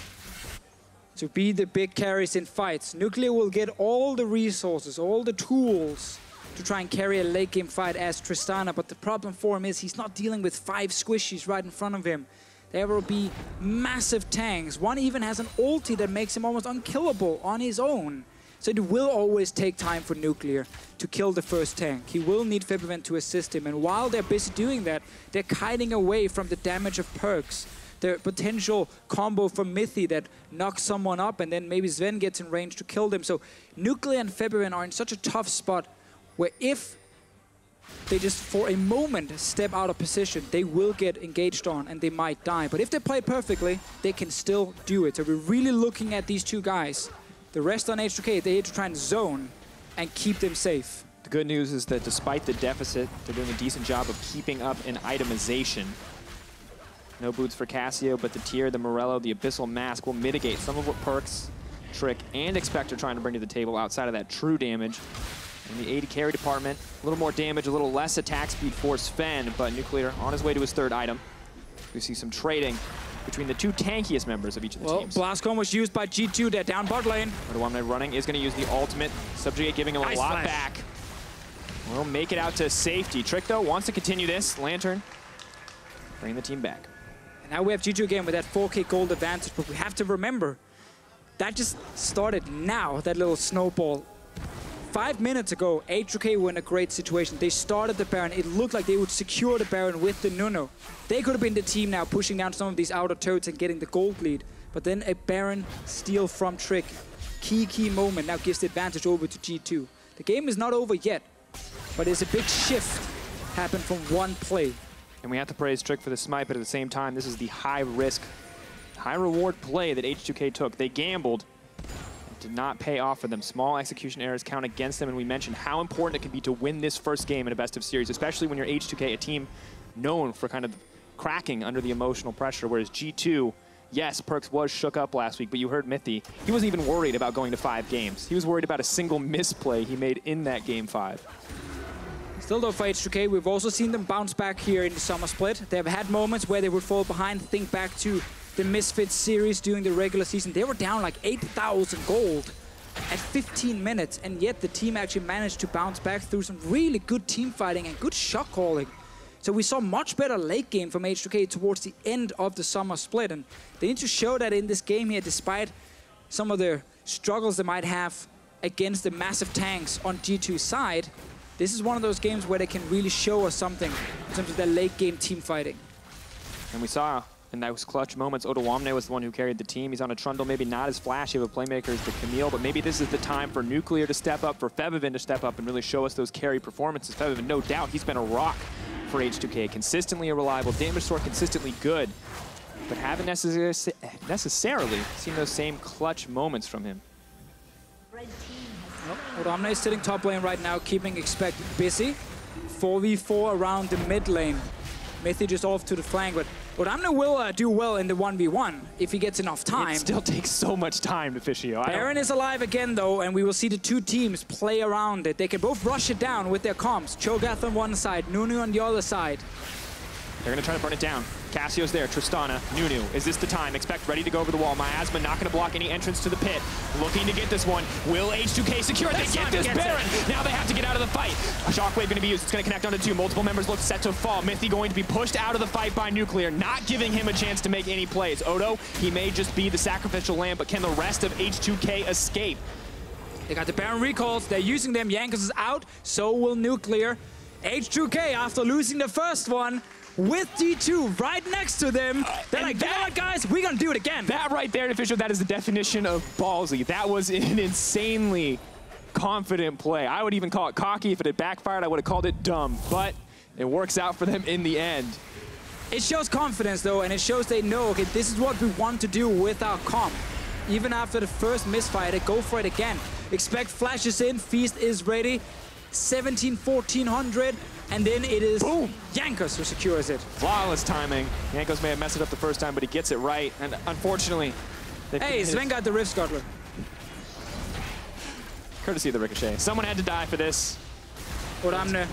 to be the big carries in fights. Nuclear will get all the resources, all the tools to try and carry a late game fight as Tristana, but the problem for him is he's not dealing with 5 squishies right in front of him. There will be massive tanks. One even has an ulti that makes him almost unkillable on his own. So it will always take time for Nuclear to kill the first tank. He will need Febiven to assist him, and while they're busy doing that, they're kiting away from the damage of Perkz. The potential combo from Mithy that knocks someone up, and then maybe Zven gets in range to kill them. So Nuclear and Febiven are in such a tough spot where if they just for a moment step out of position, they will get engaged on and they might die. But if they play perfectly, they can still do it. So we're really looking at these two guys. The rest on H2K, they need to try and zone and keep them safe. The good news is that despite the deficit, they're doing a decent job of keeping up in itemization. No boots for Cassio, but the Tier, the Morello, the Abyssal Mask will mitigate some of what Perkz, Trick, and Expect are trying to bring to the table outside of that true damage. In the AD carry department, a little more damage, a little less attack speed for Zven, but Nuclear on his way to his third item. We see some trading between the two tankiest members of each of the teams. Blastcomb was used by G2, they're down bot lane. Odoamne running is going to use the ultimate. Subjugate giving him a lot back. We'll make it out to safety. Trick, though, wants to continue this. Lantern, bring the team back. And now we have G2 again with that 4k gold advantage, but we have to remember, that just started now, that little snowball. 5 minutes ago, H2K were in a great situation. They started the Baron. It looked like they would secure the Baron with the Nunu. They could have been the team now pushing down some of these outer turrets and getting the gold lead. But then a Baron steal from Trick. Key moment now gives the advantage over to G2. The game is not over yet, but it's a big shift happened from one play. And we have to praise Trick for the smite, but at the same time, this is the high-risk, high-reward play that H2K took. They gambled. Did not pay off for them. Small execution errors count against them, and we mentioned how important it can be to win this first game in a best of series, especially when you're H2K, a team known for kind of cracking under the emotional pressure, whereas G2, yes, Perkz was shook up last week, but you heard Mithy. He wasn't even worried about going to 5 games. He was worried about a single misplay he made in that game 5. Still though for H2K, we've also seen them bounce back here in the summer split. They've had moments where they would fall behind. Think back to the Misfits series during the regular season. They were down like 8,000 gold at 15 minutes, and yet the team actually managed to bounce back through some really good team fighting and good shot calling. So we saw much better late game from H2K towards the end of the summer split, and they need to show that in this game here, despite some of the struggles they might have against the massive tanks on G2's side. This is one of those games where they can really show us something in terms of their late game team fighting. And we saw in those clutch moments, Odoamne was the one who carried the team. He's on a Trundle, maybe not as flashy of a playmaker as the Camille, but maybe this is the time for Nuclear to step up, for Febiven to step up and really show us those carry performances. Febiven, no doubt, he's been a rock for H2K. Consistently a reliable damage sword, consistently good, but haven't necessarily seen those same clutch moments from him. Odoamne is sitting top lane right now, keeping Expect busy. 4v4 around the mid lane. Mithy just off to the flank, but Odoamne will do well in the 1v1 if he gets enough time. It still takes so much time, Deficio. Baron is alive again though, and we will see the two teams play around it. They can both rush it down with their comps. Cho'gath on one side, Nunu on the other side. They're going to try to burn it down. Cassio's there, Tristana, Nunu. Is this the time? Expect ready to go over the wall. Miasma not going to block any entrance to the pit. Looking to get this one. Will H2K secure it? They get this Baron. Now they have to get out of the fight. A shockwave going to be used. It's going to connect onto 2. Multiple members look set to fall. Mithy going to be pushed out of the fight by Nuclear, not giving him a chance to make any plays. Odo, he may just be the sacrificial lamb, but can the rest of H2K escape? They got the Baron recalls. They're using them. Jankos is out. So will Nuclear. H2K, after losing the first one, with D2 right next to them. They're like, you know what, guys? We're going to do it again. That right there, Deficio, that is the definition of ballsy. That was an insanely confident play. I would even call it cocky. If it had backfired, I would have called it dumb. But it works out for them in the end. It shows confidence, though, and it shows they know, okay, this is what we want to do with our comp. Even after the first misfire, they go for it again. Expect flashes in. Feast is ready. 1400. And then it is boom, Jankos who secures it. Flawless timing. Jankos may have messed it up the first time, but he gets it right. And unfortunately, hey, Zven got the Rift Scuttler. Courtesy of the Ricochet. Someone had to die for this. Odoamne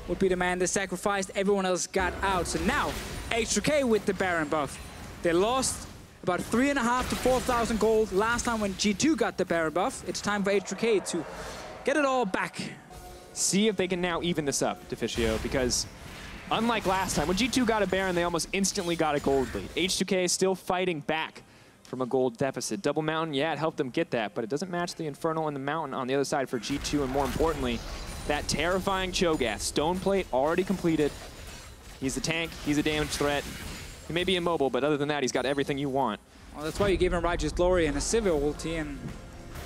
would be the man that sacrificed. Everyone else got out. So now, H2K with the Baron buff. They lost about 3,500 to 4,000 gold last time when G2 got the Baron buff. It's time for H2K to get it all back. See if they can now even this up, Deficio, because unlike last time, when G2 got a Baron, they almost instantly got a gold lead. H2K is still fighting back from a gold deficit. Double Mountain, yeah, it helped them get that, but it doesn't match the Infernal and the Mountain on the other side for G2, and more importantly, that terrifying Cho'gath. Stone Plate already completed. He's a tank, he's a damage threat. He may be immobile, but other than that, he's got everything you want. Well, that's why you give him Righteous Glory and a Sivir ulti, and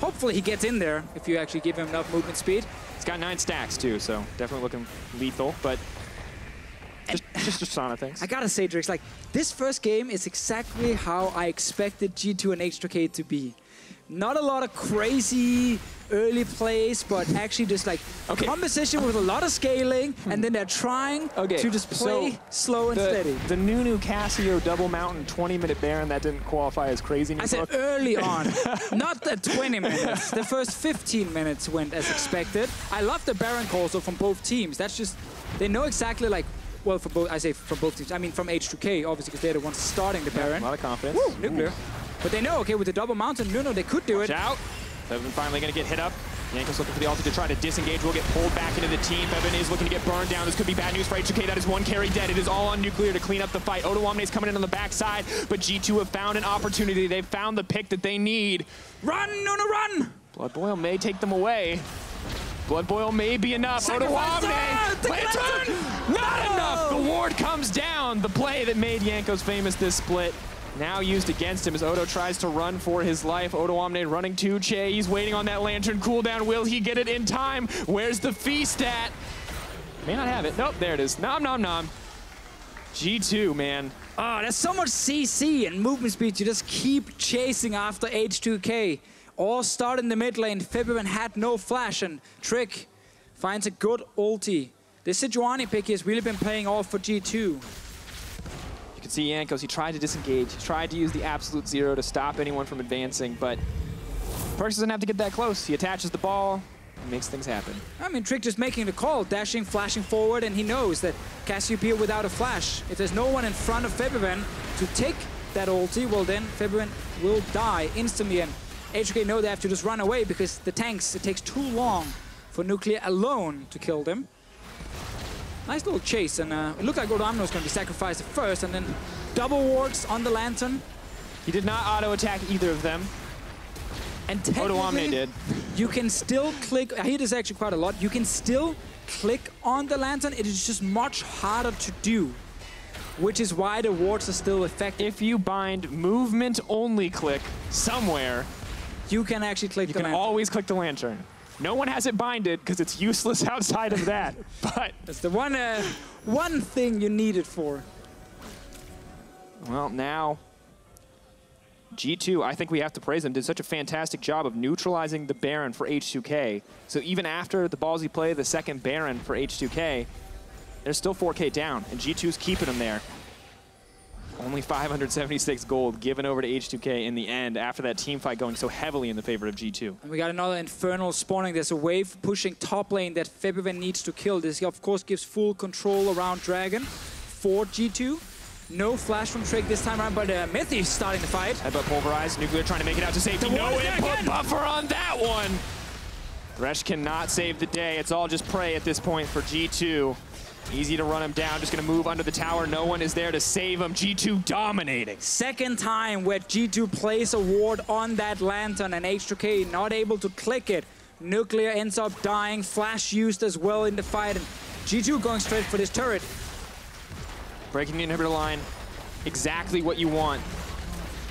hopefully he gets in there if you actually give him enough movement speed. He's got 9 stacks too, so definitely looking lethal, but just Tristana things. I gotta say, Drix, like, this first game is exactly how I expected G2 and H2K to be. Not a lot of crazy early plays, but actually just like composition with a lot of scaling, and then they're trying to just play slow and steady. The Nunu Cassio Double Mountain 20-minute Baron, that didn't qualify as crazy. I said early on, not the 20 minutes. The first 15 minutes went as expected. I love the Baron calls though from both teams. That's just, they know exactly like, well, for both, I say from both teams. I mean from H2K, obviously, because they're the ones starting the Baron. A lot of confidence. Woo, Nuclear. But they know, okay, with the Double Mountain, Nunu, they could do it. Watch out. Febiven finally going to get hit up. Jankos looking for the ulti to try to disengage. Will get pulled back into the team. Febiven is looking to get burned down. This could be bad news for H2K. That is one carry dead. It is all on Nuclear to clean up the fight. Odoamne is coming in on the backside, but G2 have found an opportunity. They've found the pick that they need. Run, Nunu, run! Blood Boil may take them away. Blood Boil may be enough. Odoamne! Lantern! Not enough! The ward comes down. The play that made Jankos famous this split. Now used against him as Odo tries to run for his life. Odoamne running to Chei. He's waiting on that Lantern cooldown. Will he get it in time? Where's the feast at? May not have it. Nope, there it is. Nom, nom, nom. G2, man. Oh, there's so much CC and movement speed. You just keep chasing after H2K. All start in the mid lane. Febiven had no flash, and Trick finds a good ulti This Sejuani pick has really been paying off for G2. You can see Jankos, he tried to disengage. He tried to use the absolute zero to stop anyone from advancing, but Perkz doesn't have to get that close. He attaches the ball and makes things happen. I mean, Trick just making the call, dashing, flashing forward, and he knows that Cassiopeia without a flash, if there's no one in front of Febiven to take that ulti, well then Febiven will die instantly, and H2K know they have to just run away because the tanks, it takes too long for Nuclear alone to kill them. Nice little chase, and it looked like Odoamne was going to be sacrificed at first, and then double wards on the Lantern. He did not auto-attack either of them. And Odoamne did. You can still click, I hear this actually quite a lot, you can still click on the Lantern, it is just much harder to do, which is why the wards are still effective. If you bind movement only click somewhere, you can actually click the Lantern. You can always click the Lantern. No one has it binded because it's useless outside of that, but that's the one thing you need it for. Well, now G2, I think we have to praise them, did such a fantastic job of neutralizing the Baron for H2K. So even after the ballsy play, the second Baron for H2K, they're still 4K down, and G2's keeping them there. Only 576 gold given over to H2K in the end after that team fight going so heavily in the favor of G2. And we got another Infernal spawning. There's a wave pushing top lane that Febiven needs to kill. This, of course, gives full control around Dragon for G2. No flash from Trick this time around, but Mithy is starting the fight. Headbutt pulverized. Nuclear trying to make it out to safety. No input buffer on that one. Thresh cannot save the day. It's all just prey at this point for G2. Easy to run him down. Just going to move under the tower. No one is there to save him. G2 dominating. Second time where G2 plays a ward on that Lantern and H2K not able to click it. Nuclear ends up dying. Flash used as well in the fight. And G2 going straight for this turret. Breaking the inhibitor line, exactly what you want.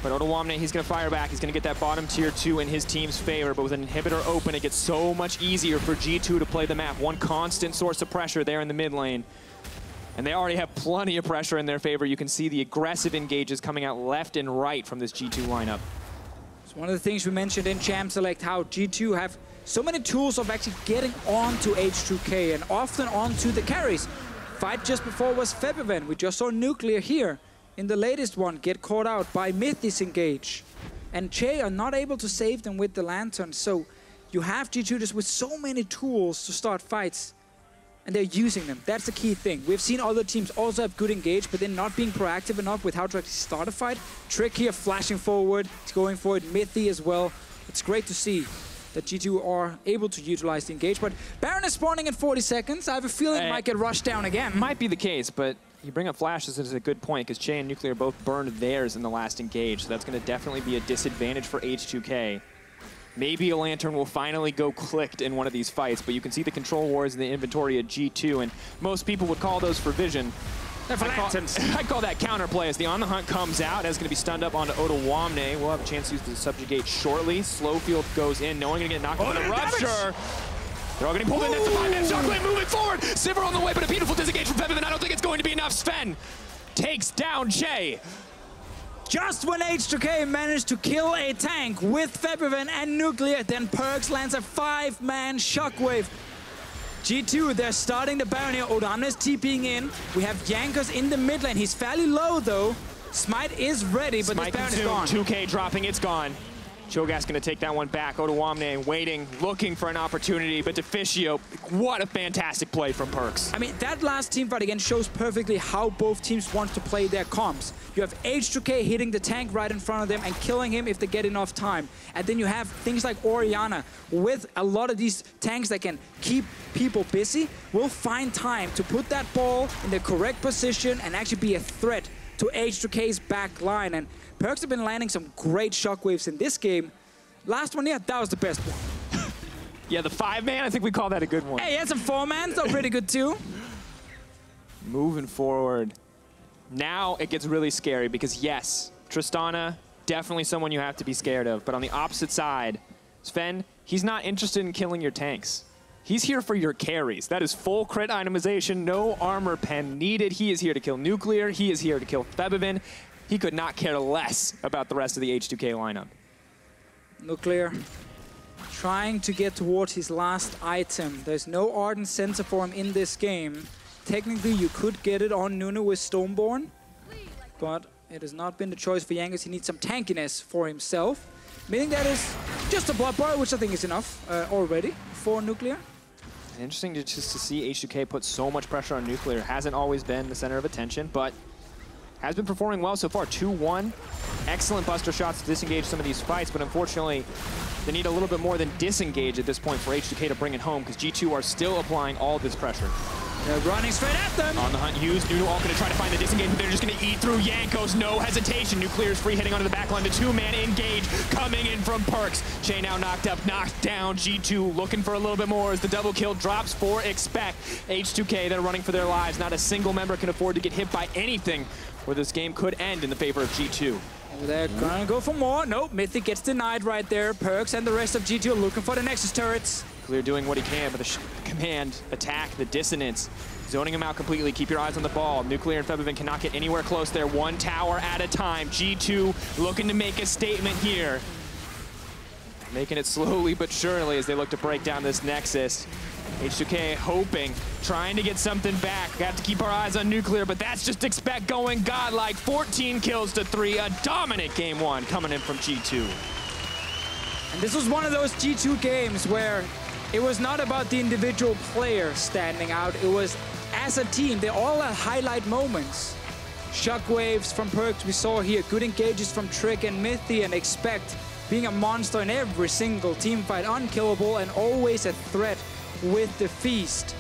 But Odoamne, he's going to fire back. He's going to get that bottom tier 2 in his team's favor. But with an inhibitor open, it gets so much easier for G2 to play the map. One constant source of pressure there in the mid lane. And they already have plenty of pressure in their favor. You can see the aggressive engages coming out left and right from this G2 lineup. It's one of the things we mentioned in Champ Select, how G2 have so many tools of actually getting onto H2K and often onto the carries. Fight just before was Febiven. We just saw Nuclear here in the latest one get caught out by Mithy's engage. And Chei are not able to save them with the Lantern. So you have G2 just with so many tools to start fights. And they're using them. That's the key thing. We've seen other teams also have good engage, but they're not being proactive enough with how to actually start a fight. Trick here flashing forward. He's going for it. Mithy as well. It's great to see that G2 are able to utilize the engage. But Baron is spawning in 40 seconds. I have a feeling it might get rushed down again. Might be the case, but you bring up flashes is a good point because Chei and Nuclear both burned theirs in the last engage. So that's going to definitely be a disadvantage for H2K. Maybe a Lantern will finally go clicked in one of these fights, but you can see the control wars in the inventory at G2, and most people would call those for vision. I'd call that counterplay as the On the Hunt comes out. That's going to be stunned up onto Odoamne. We'll have a chance to use the Subjugate shortly. Slowfield goes in. No one going to get knocked on the Rupture. They're all getting pulled in. That's the 5-man Shockwave moving forward. Sivir on the way, but a beautiful disengage from Febiven. I don't think it's going to be enough. Zven takes down Chei. Just when H2K managed to kill a tank with Febiven and Nuclear, then Perkz lands a 5-man Shockwave. G2, they're starting the Baron here. Odoamne is TPing in. We have Jankos in the mid lane. He's fairly low, though. Smite is ready, but Smite this Baron is gone. 2K dropping, it's gone. Cho'gath going to take that one back. Odoamne waiting, looking for an opportunity, but Deficio, what a fantastic play from Perkz. I mean, that last team fight again shows perfectly how both teams want to play their comps. You have H2K hitting the tank right in front of them and killing him if they get enough time. And then you have things like Orianna with a lot of these tanks that can keep people busy, will find time to put that ball in the correct position and actually be a threat to H2K's back line. And Perkz have been landing some great shockwaves in this game. Last one, yeah, that was the best one. Yeah, the 5-man, I think we call that a good one. Hey, he had some 4-mans, so pretty good too. Moving forward. Now it gets really scary because yes, Tristana, definitely someone you have to be scared of. But on the opposite side, Zven, he's not interested in killing your tanks. He's here for your carries. That is full crit itemization, no armor pen needed. He is here to kill Nuclear. He is here to kill Febiven. He could not care less about the rest of the H2K lineup. Nuclear trying to get towards his last item. There's no Ardent Sensor for him in this game. Technically, you could get it on Nunu with Stormborn, but it has not been the choice for Jankos. He needs some tankiness for himself, meaning that is just a Blood Bar, which I think is enough already for Nuclear. Interesting to see H2K put so much pressure on Nuclear. Hasn't always been the center of attention, but has been performing well so far. 2-1. Excellent buster shots to disengage some of these fights, but unfortunately, they need a little bit more than disengage at this point for H2K to bring it home, because G2 are still applying all this pressure. They're running straight at them. On the hunt, Hughes, Nunu all gonna try to find the disengage, but they're just gonna eat through Jankos, no hesitation. Nuclear's free hitting onto the back line, the two-man engage coming in from Perkz. Chei now knocked up, knocked down. G2 looking for a little bit more as the double kill drops for Expect. H2K, they're running for their lives. Not a single member can afford to get hit by anything, where this game could end in the favor of G2. They're gonna go for more. Nope, Mithy gets denied right there. Perkz and the rest of G2 are looking for the Nexus turrets. Clear doing what he can, but the command, attack, the dissonance, zoning him out completely. Keep your eyes on the ball. Nuclear and Febiven cannot get anywhere close there. One tower at a time. G2 looking to make a statement here. Making it slowly but surely as they look to break down this Nexus. H2K hoping, trying to get something back. Got to keep our eyes on Nuclear, but that's just Expect going godlike. 14 kills to 3. A dominant game one coming in from G2. And this was one of those G2 games where it was not about the individual player standing out. It was as a team. They all had highlight moments. Shockwaves from Perkz we saw here. Good engages from Trick and Mithy, and Expect being a monster in every single team fight. Unkillable and always a threat with the feast.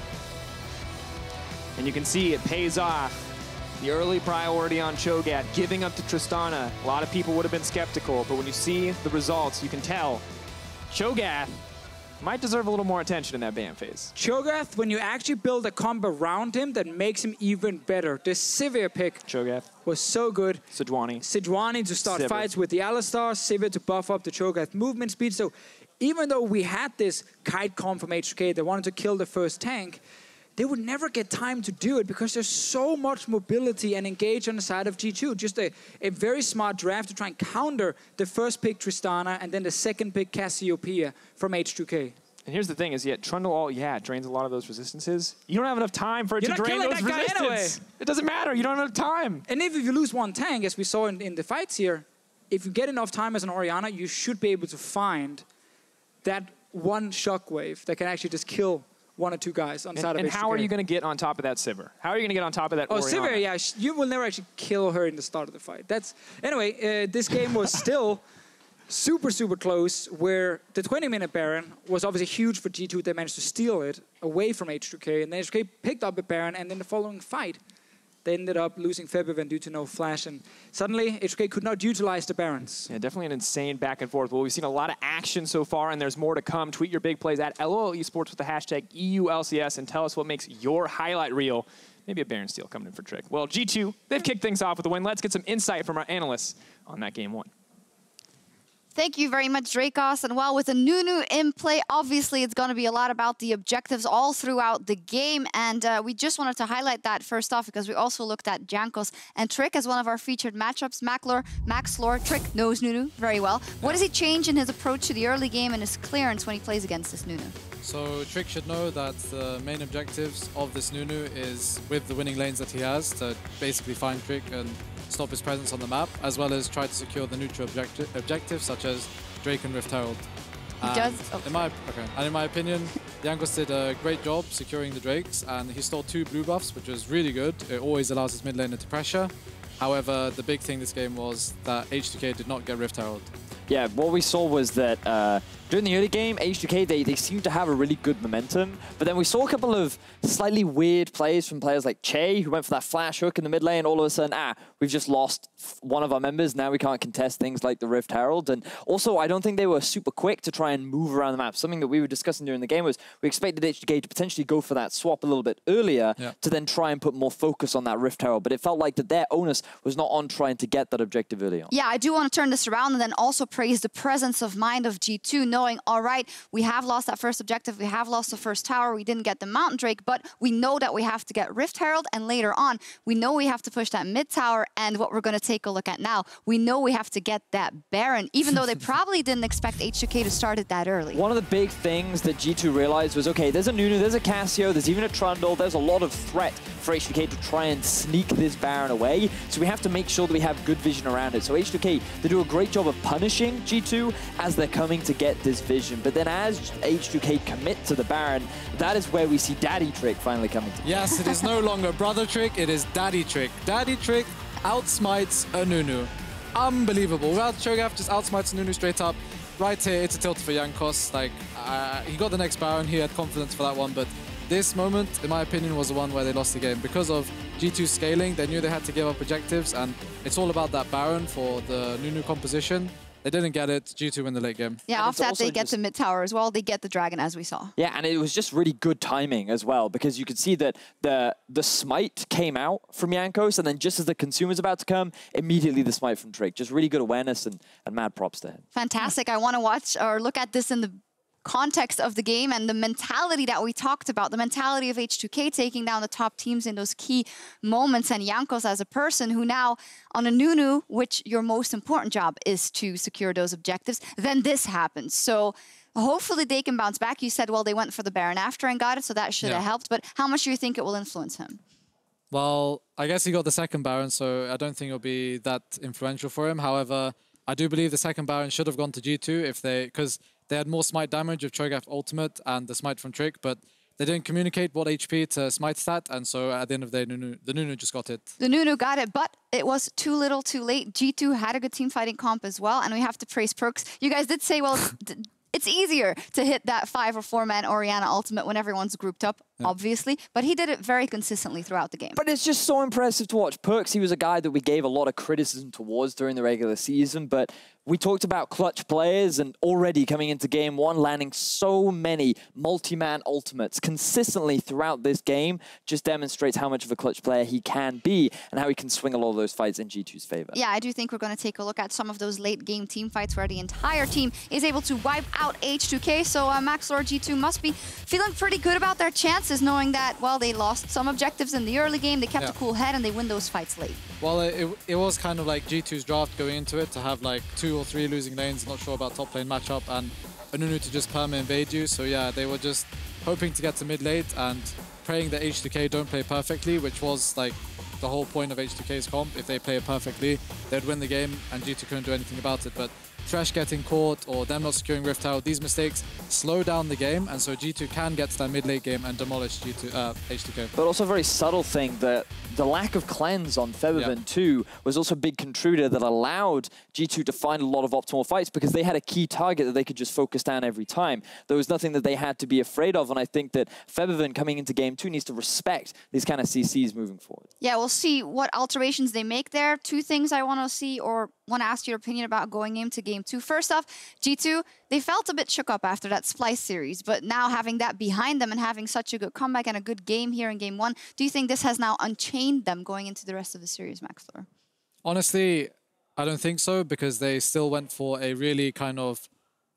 And you can see it pays off. The early priority on Cho'gath, giving up to Tristana. A lot of people would have been skeptical, but when you see the results, you can tell Cho'gath might deserve a little more attention in that ban phase. Cho'gath, when you actually build a combo around him, that makes him even better. The Sivir pick Cho'gath was so good. Sejuani to start Sivir. Fights with the Alistar, Sivir to buff up the Cho'gath movement speed. So even though we had this kite comp from H2K, they wanted to kill the first tank, they would never get time to do it because there's so much mobility and engage on the side of G2. Just a very smart draft to try and counter the first pick Tristana and then the second pick Cassiopeia from H2K. And here's the thing is, Trundle all, drains a lot of those resistances. You don't have enough time for it to drain those resistances. Anyway. It doesn't matter, you don't have enough time. And if you lose one tank, as we saw in the fights here, if you get enough time as an Orianna, you should be able to find that one shockwave that can actually just kill one or two guys on side of H2K. And how are you going to get on top of that Sivir? How are you going to get on top of that Orianna? Sivir, yeah, you will never actually kill her in the start of the fight. Anyway, this game was still super, super close, where the 20-minute Baron was obviously huge for G2. They managed to steal it away from H2K, and then H2K picked up a Baron, and in the following fight, they ended up losing Febiven due to no flash, and suddenly H2K could not utilize the Barons. Yeah, definitely an insane back and forth. Well, we've seen a lot of action so far, and there's more to come. Tweet your big plays at LOL Esports with the hashtag EULCS and tell us what makes your highlight reel. Maybe a Baron steal coming in for Trick. Well, G2, they've kicked things off with a win. Let's get some insight from our analysts on that game one. Thank you very much, Drakos. And while with a Nunu in play, obviously it's going to be a lot about the objectives all throughout the game. And we just wanted to highlight that first off because we also looked at Jankos and Trick as one of our featured matchups. Maxlore, Trick knows Nunu very well. What does he change in his approach to the early game and his clearance when he plays against this Nunu? So Trick should know that the main objectives of this Nunu is with the winning lanes that he has to basically find Trick and stop his presence on the map, as well as try to secure the neutral objectives such as Drake and Rift Herald. He does? And in my opinion, Jankos did a great job securing the Drakes, and he stole 2 blue buffs, which was really good. It always allows his mid laner to pressure. However, the big thing this game was that H2K did not get Rift Herald. Yeah, what we saw was that during the early game, H2K, they seemed to have a really good momentum. But then we saw a couple of slightly weird plays from players like Chei, who went for that flash hook in the mid lane. All of a sudden, we've just lost one of our members. Now we can't contest things like the Rift Herald. And also, I don't think they were super quick to try and move around the map. Something that we were discussing during the game was we expected H2K to potentially go for that swap a little bit earlier to then try and put more focus on that Rift Herald. But it felt like that their onus was not on trying to get that objective early on. Yeah, I do want to turn this around and then also praise the presence of mind of G2, knowing, all right, we have lost that first objective, we have lost the first tower, we didn't get the Mountain Drake, but we know that we have to get Rift Herald, and later on, we know we have to push that mid tower, and what we're going to take a look at now, we know we have to get that Baron, even though they probably didn't expect H2K to start it that early. One of the big things that G2 realized was, okay, there's a Nunu, there's a Cassio, there's even a Trundle, there's a lot of threat for H2K to try and sneak this Baron away, so we have to make sure that we have good vision around it. So H2K, they do a great job of punishing G2 as they're coming to get this vision, but then as H2K commit to the Baron, that is where we see Daddy Trick finally coming to. Yes, it is no longer Brother Trick, it is Daddy Trick. Daddy Trick outsmites a Nunu. Unbelievable. Well, Cho'gath just outsmites Nunu straight up. Right here, it's a tilt for Jankos. Like, he got the next Baron, he had confidence for that one, but this moment, in my opinion, was the one where they lost the game. Because of G2 scaling, they knew they had to give up objectives, and it's all about that Baron for the Nunu composition. They didn't get it. G2 win the late game. Yeah, off that, they get the mid tower as well. They get the dragon, as we saw. Yeah, and it was just really good timing as well, because you could see that the smite came out from Jankos, and then just as the consumer's about to come, immediately the smite from Trick. Just really good awareness and mad props to him. Fantastic. I want to watch or look at this in the context of the game and the mentality that we talked about, the mentality of H2K taking down the top teams in those key moments, and Jankos as a person who now on a Nunu, which your most important job is to secure those objectives, then this happens. So hopefully they can bounce back. You said, well, they went for the Baron after and got it, so that should have helped, but how much do you think it will influence him? Well, I guess he got the second Baron, so I don't think it'll be that influential for him. However, I do believe the second Baron should have gone to G2 because they had more smite damage with Cho'gath ultimate and the smite from Trick, but they didn't communicate what HP to smite stat, and so at the end of the day, the Nunu just got it. The Nunu got it, but it was too little too late. G2 had a good team fighting comp as well, and we have to praise Perkz. You guys did say, well, it's easier to hit that 5 or 4-man Orianna ultimate when everyone's grouped up, obviously, but he did it very consistently throughout the game. But it's just so impressive to watch. Perkz, he was a guy that we gave a lot of criticism towards during the regular season, but we talked about clutch players, and already coming into game one, landing so many multi-man ultimates consistently throughout this game just demonstrates how much of a clutch player he can be and how he can swing a lot of those fights in G2's favor. Yeah, I do think we're going to take a look at some of those late game team fights where the entire team is able to wipe out H2K. So Maxlore G2 must be feeling pretty good about their chances, knowing that, well, they lost some objectives in the early game, they kept a cool head, and they win those fights late. Well, it was kind of like G2's draft going into it to have like 2 or 3 losing lanes, not sure about top lane matchup, and a Nunu to just perma invade you. So yeah, they were just hoping to get to mid late and praying that H2K don't play perfectly, which was like the whole point of H2K's comp. If they play it perfectly, they'd win the game, and G2 couldn't do anything about it. But Thresh getting caught or them not securing Rift Herald, these mistakes slow down the game, and so G2 can get to that mid-late game and demolish H2K. But also a very subtle thing, that the lack of cleanse on Febiven too was also a big contributor that allowed G2 to find a lot of optimal fights, because they had a key target that they could just focus down every time. There was nothing that they had to be afraid of, and I think that Febiven coming into game 2 needs to respect these kind of CCs moving forward. Yeah, we'll see what alterations they make there. 2 things I want to see or want to ask your opinion about going into game 2. First off, G2, they felt a bit shook up after that Splice series, but now having that behind them and having such a good comeback and a good game here in game 1, do you think this has now unchained them going into the rest of the series, Maxlore? Honestly, I don't think so, because they still went for a really kind of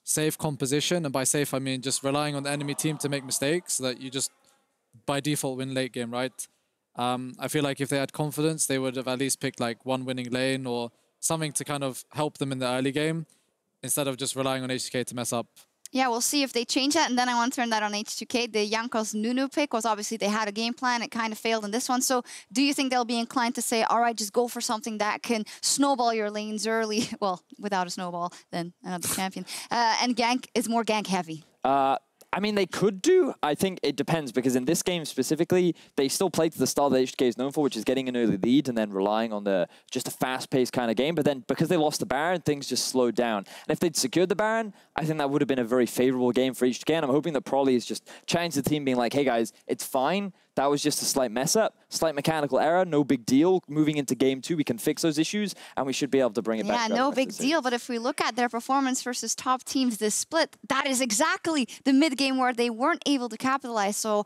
safe composition, and by safe I mean just relying on the enemy team to make mistakes so that you just by default win late game, right? I feel like if they had confidence, they would have at least picked like 1 winning lane or something to kind of help them in the early game, instead of just relying on H2K to mess up. Yeah, we'll see if they change that, and then I want to turn that on H2K. The Jankos Nunu pick was obviously they had a game plan, it kind of failed in this one. So do you think they'll be inclined to say, all right, just go for something that can snowball your lanes early? Well, without a snowball, then another champion. And gank is more gank heavy. I mean, they could do. I think it depends, because in this game specifically, they still play to the style that H2K is known for, which is getting an early lead and then relying on just a fast-paced kind of game. But then because they lost the Baron, things just slowed down. And if they'd secured the Baron, I think that would have been a very favorable game for H2K. And I'm hoping that Prolly is just chatting to the team, being like, hey guys, it's fine. That was just a slight mess-up, slight mechanical error, no big deal. Moving into game 2, we can fix those issues, and we should be able to bring it back. Yeah, no big deal, but if we look at their performance versus top teams this split, that is exactly the mid-game where they weren't able to capitalize. So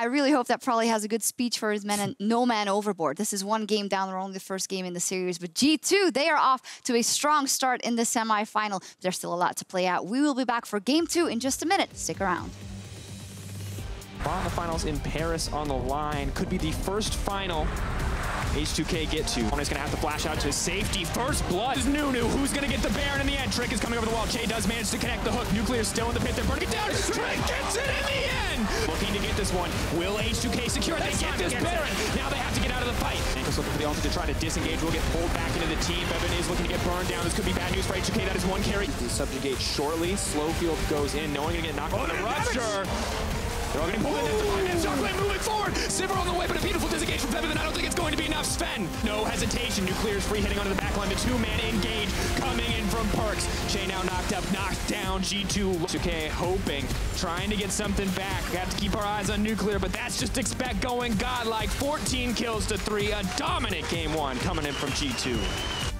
I really hope that Prolly has a good speech for his men and no man overboard. This is one game down. They're only the first game in the series. But G2, they are off to a strong start in the semi-final. There's still a lot to play out. We will be back for game 2 in just a minute. Stick around. On the finals in Paris on the line. Could be the first final H2K get to. Odoamne's gonna have to flash out to his safety. First blood is Nunu, who's gonna get the Baron in the end. Trick is coming over the wall. Chei does manage to connect the hook. Nuclear's still in the pit. They're burning it down. Trick gets it in the end! Looking to get this one. Will H2K secure it? They get this Baron. Now they have to get out of the fight. Jankos looking for the ulti to try to disengage. Will get pulled back into the team. Febiven is looking to get burned down. This could be bad news for H2K. That is one carry. Subjugate shortly. Slowfield goes in. No one gonna get knocked on the rupture. They're all getting pulled in. Sjokz moving forward. Sivir on the way, but a beautiful disengage from Febiven. I don't think it's going to be enough. Zven, no hesitation. Nuclear's free hitting onto the back line. The two-man engage coming in from Perkz. Chei now knocked up, knocked down. G2. H2K hoping, trying to get something back. We have to keep our eyes on Nuclear, but that's just expect going godlike. 14 kills to 3. A dominant game 1 coming in from G2.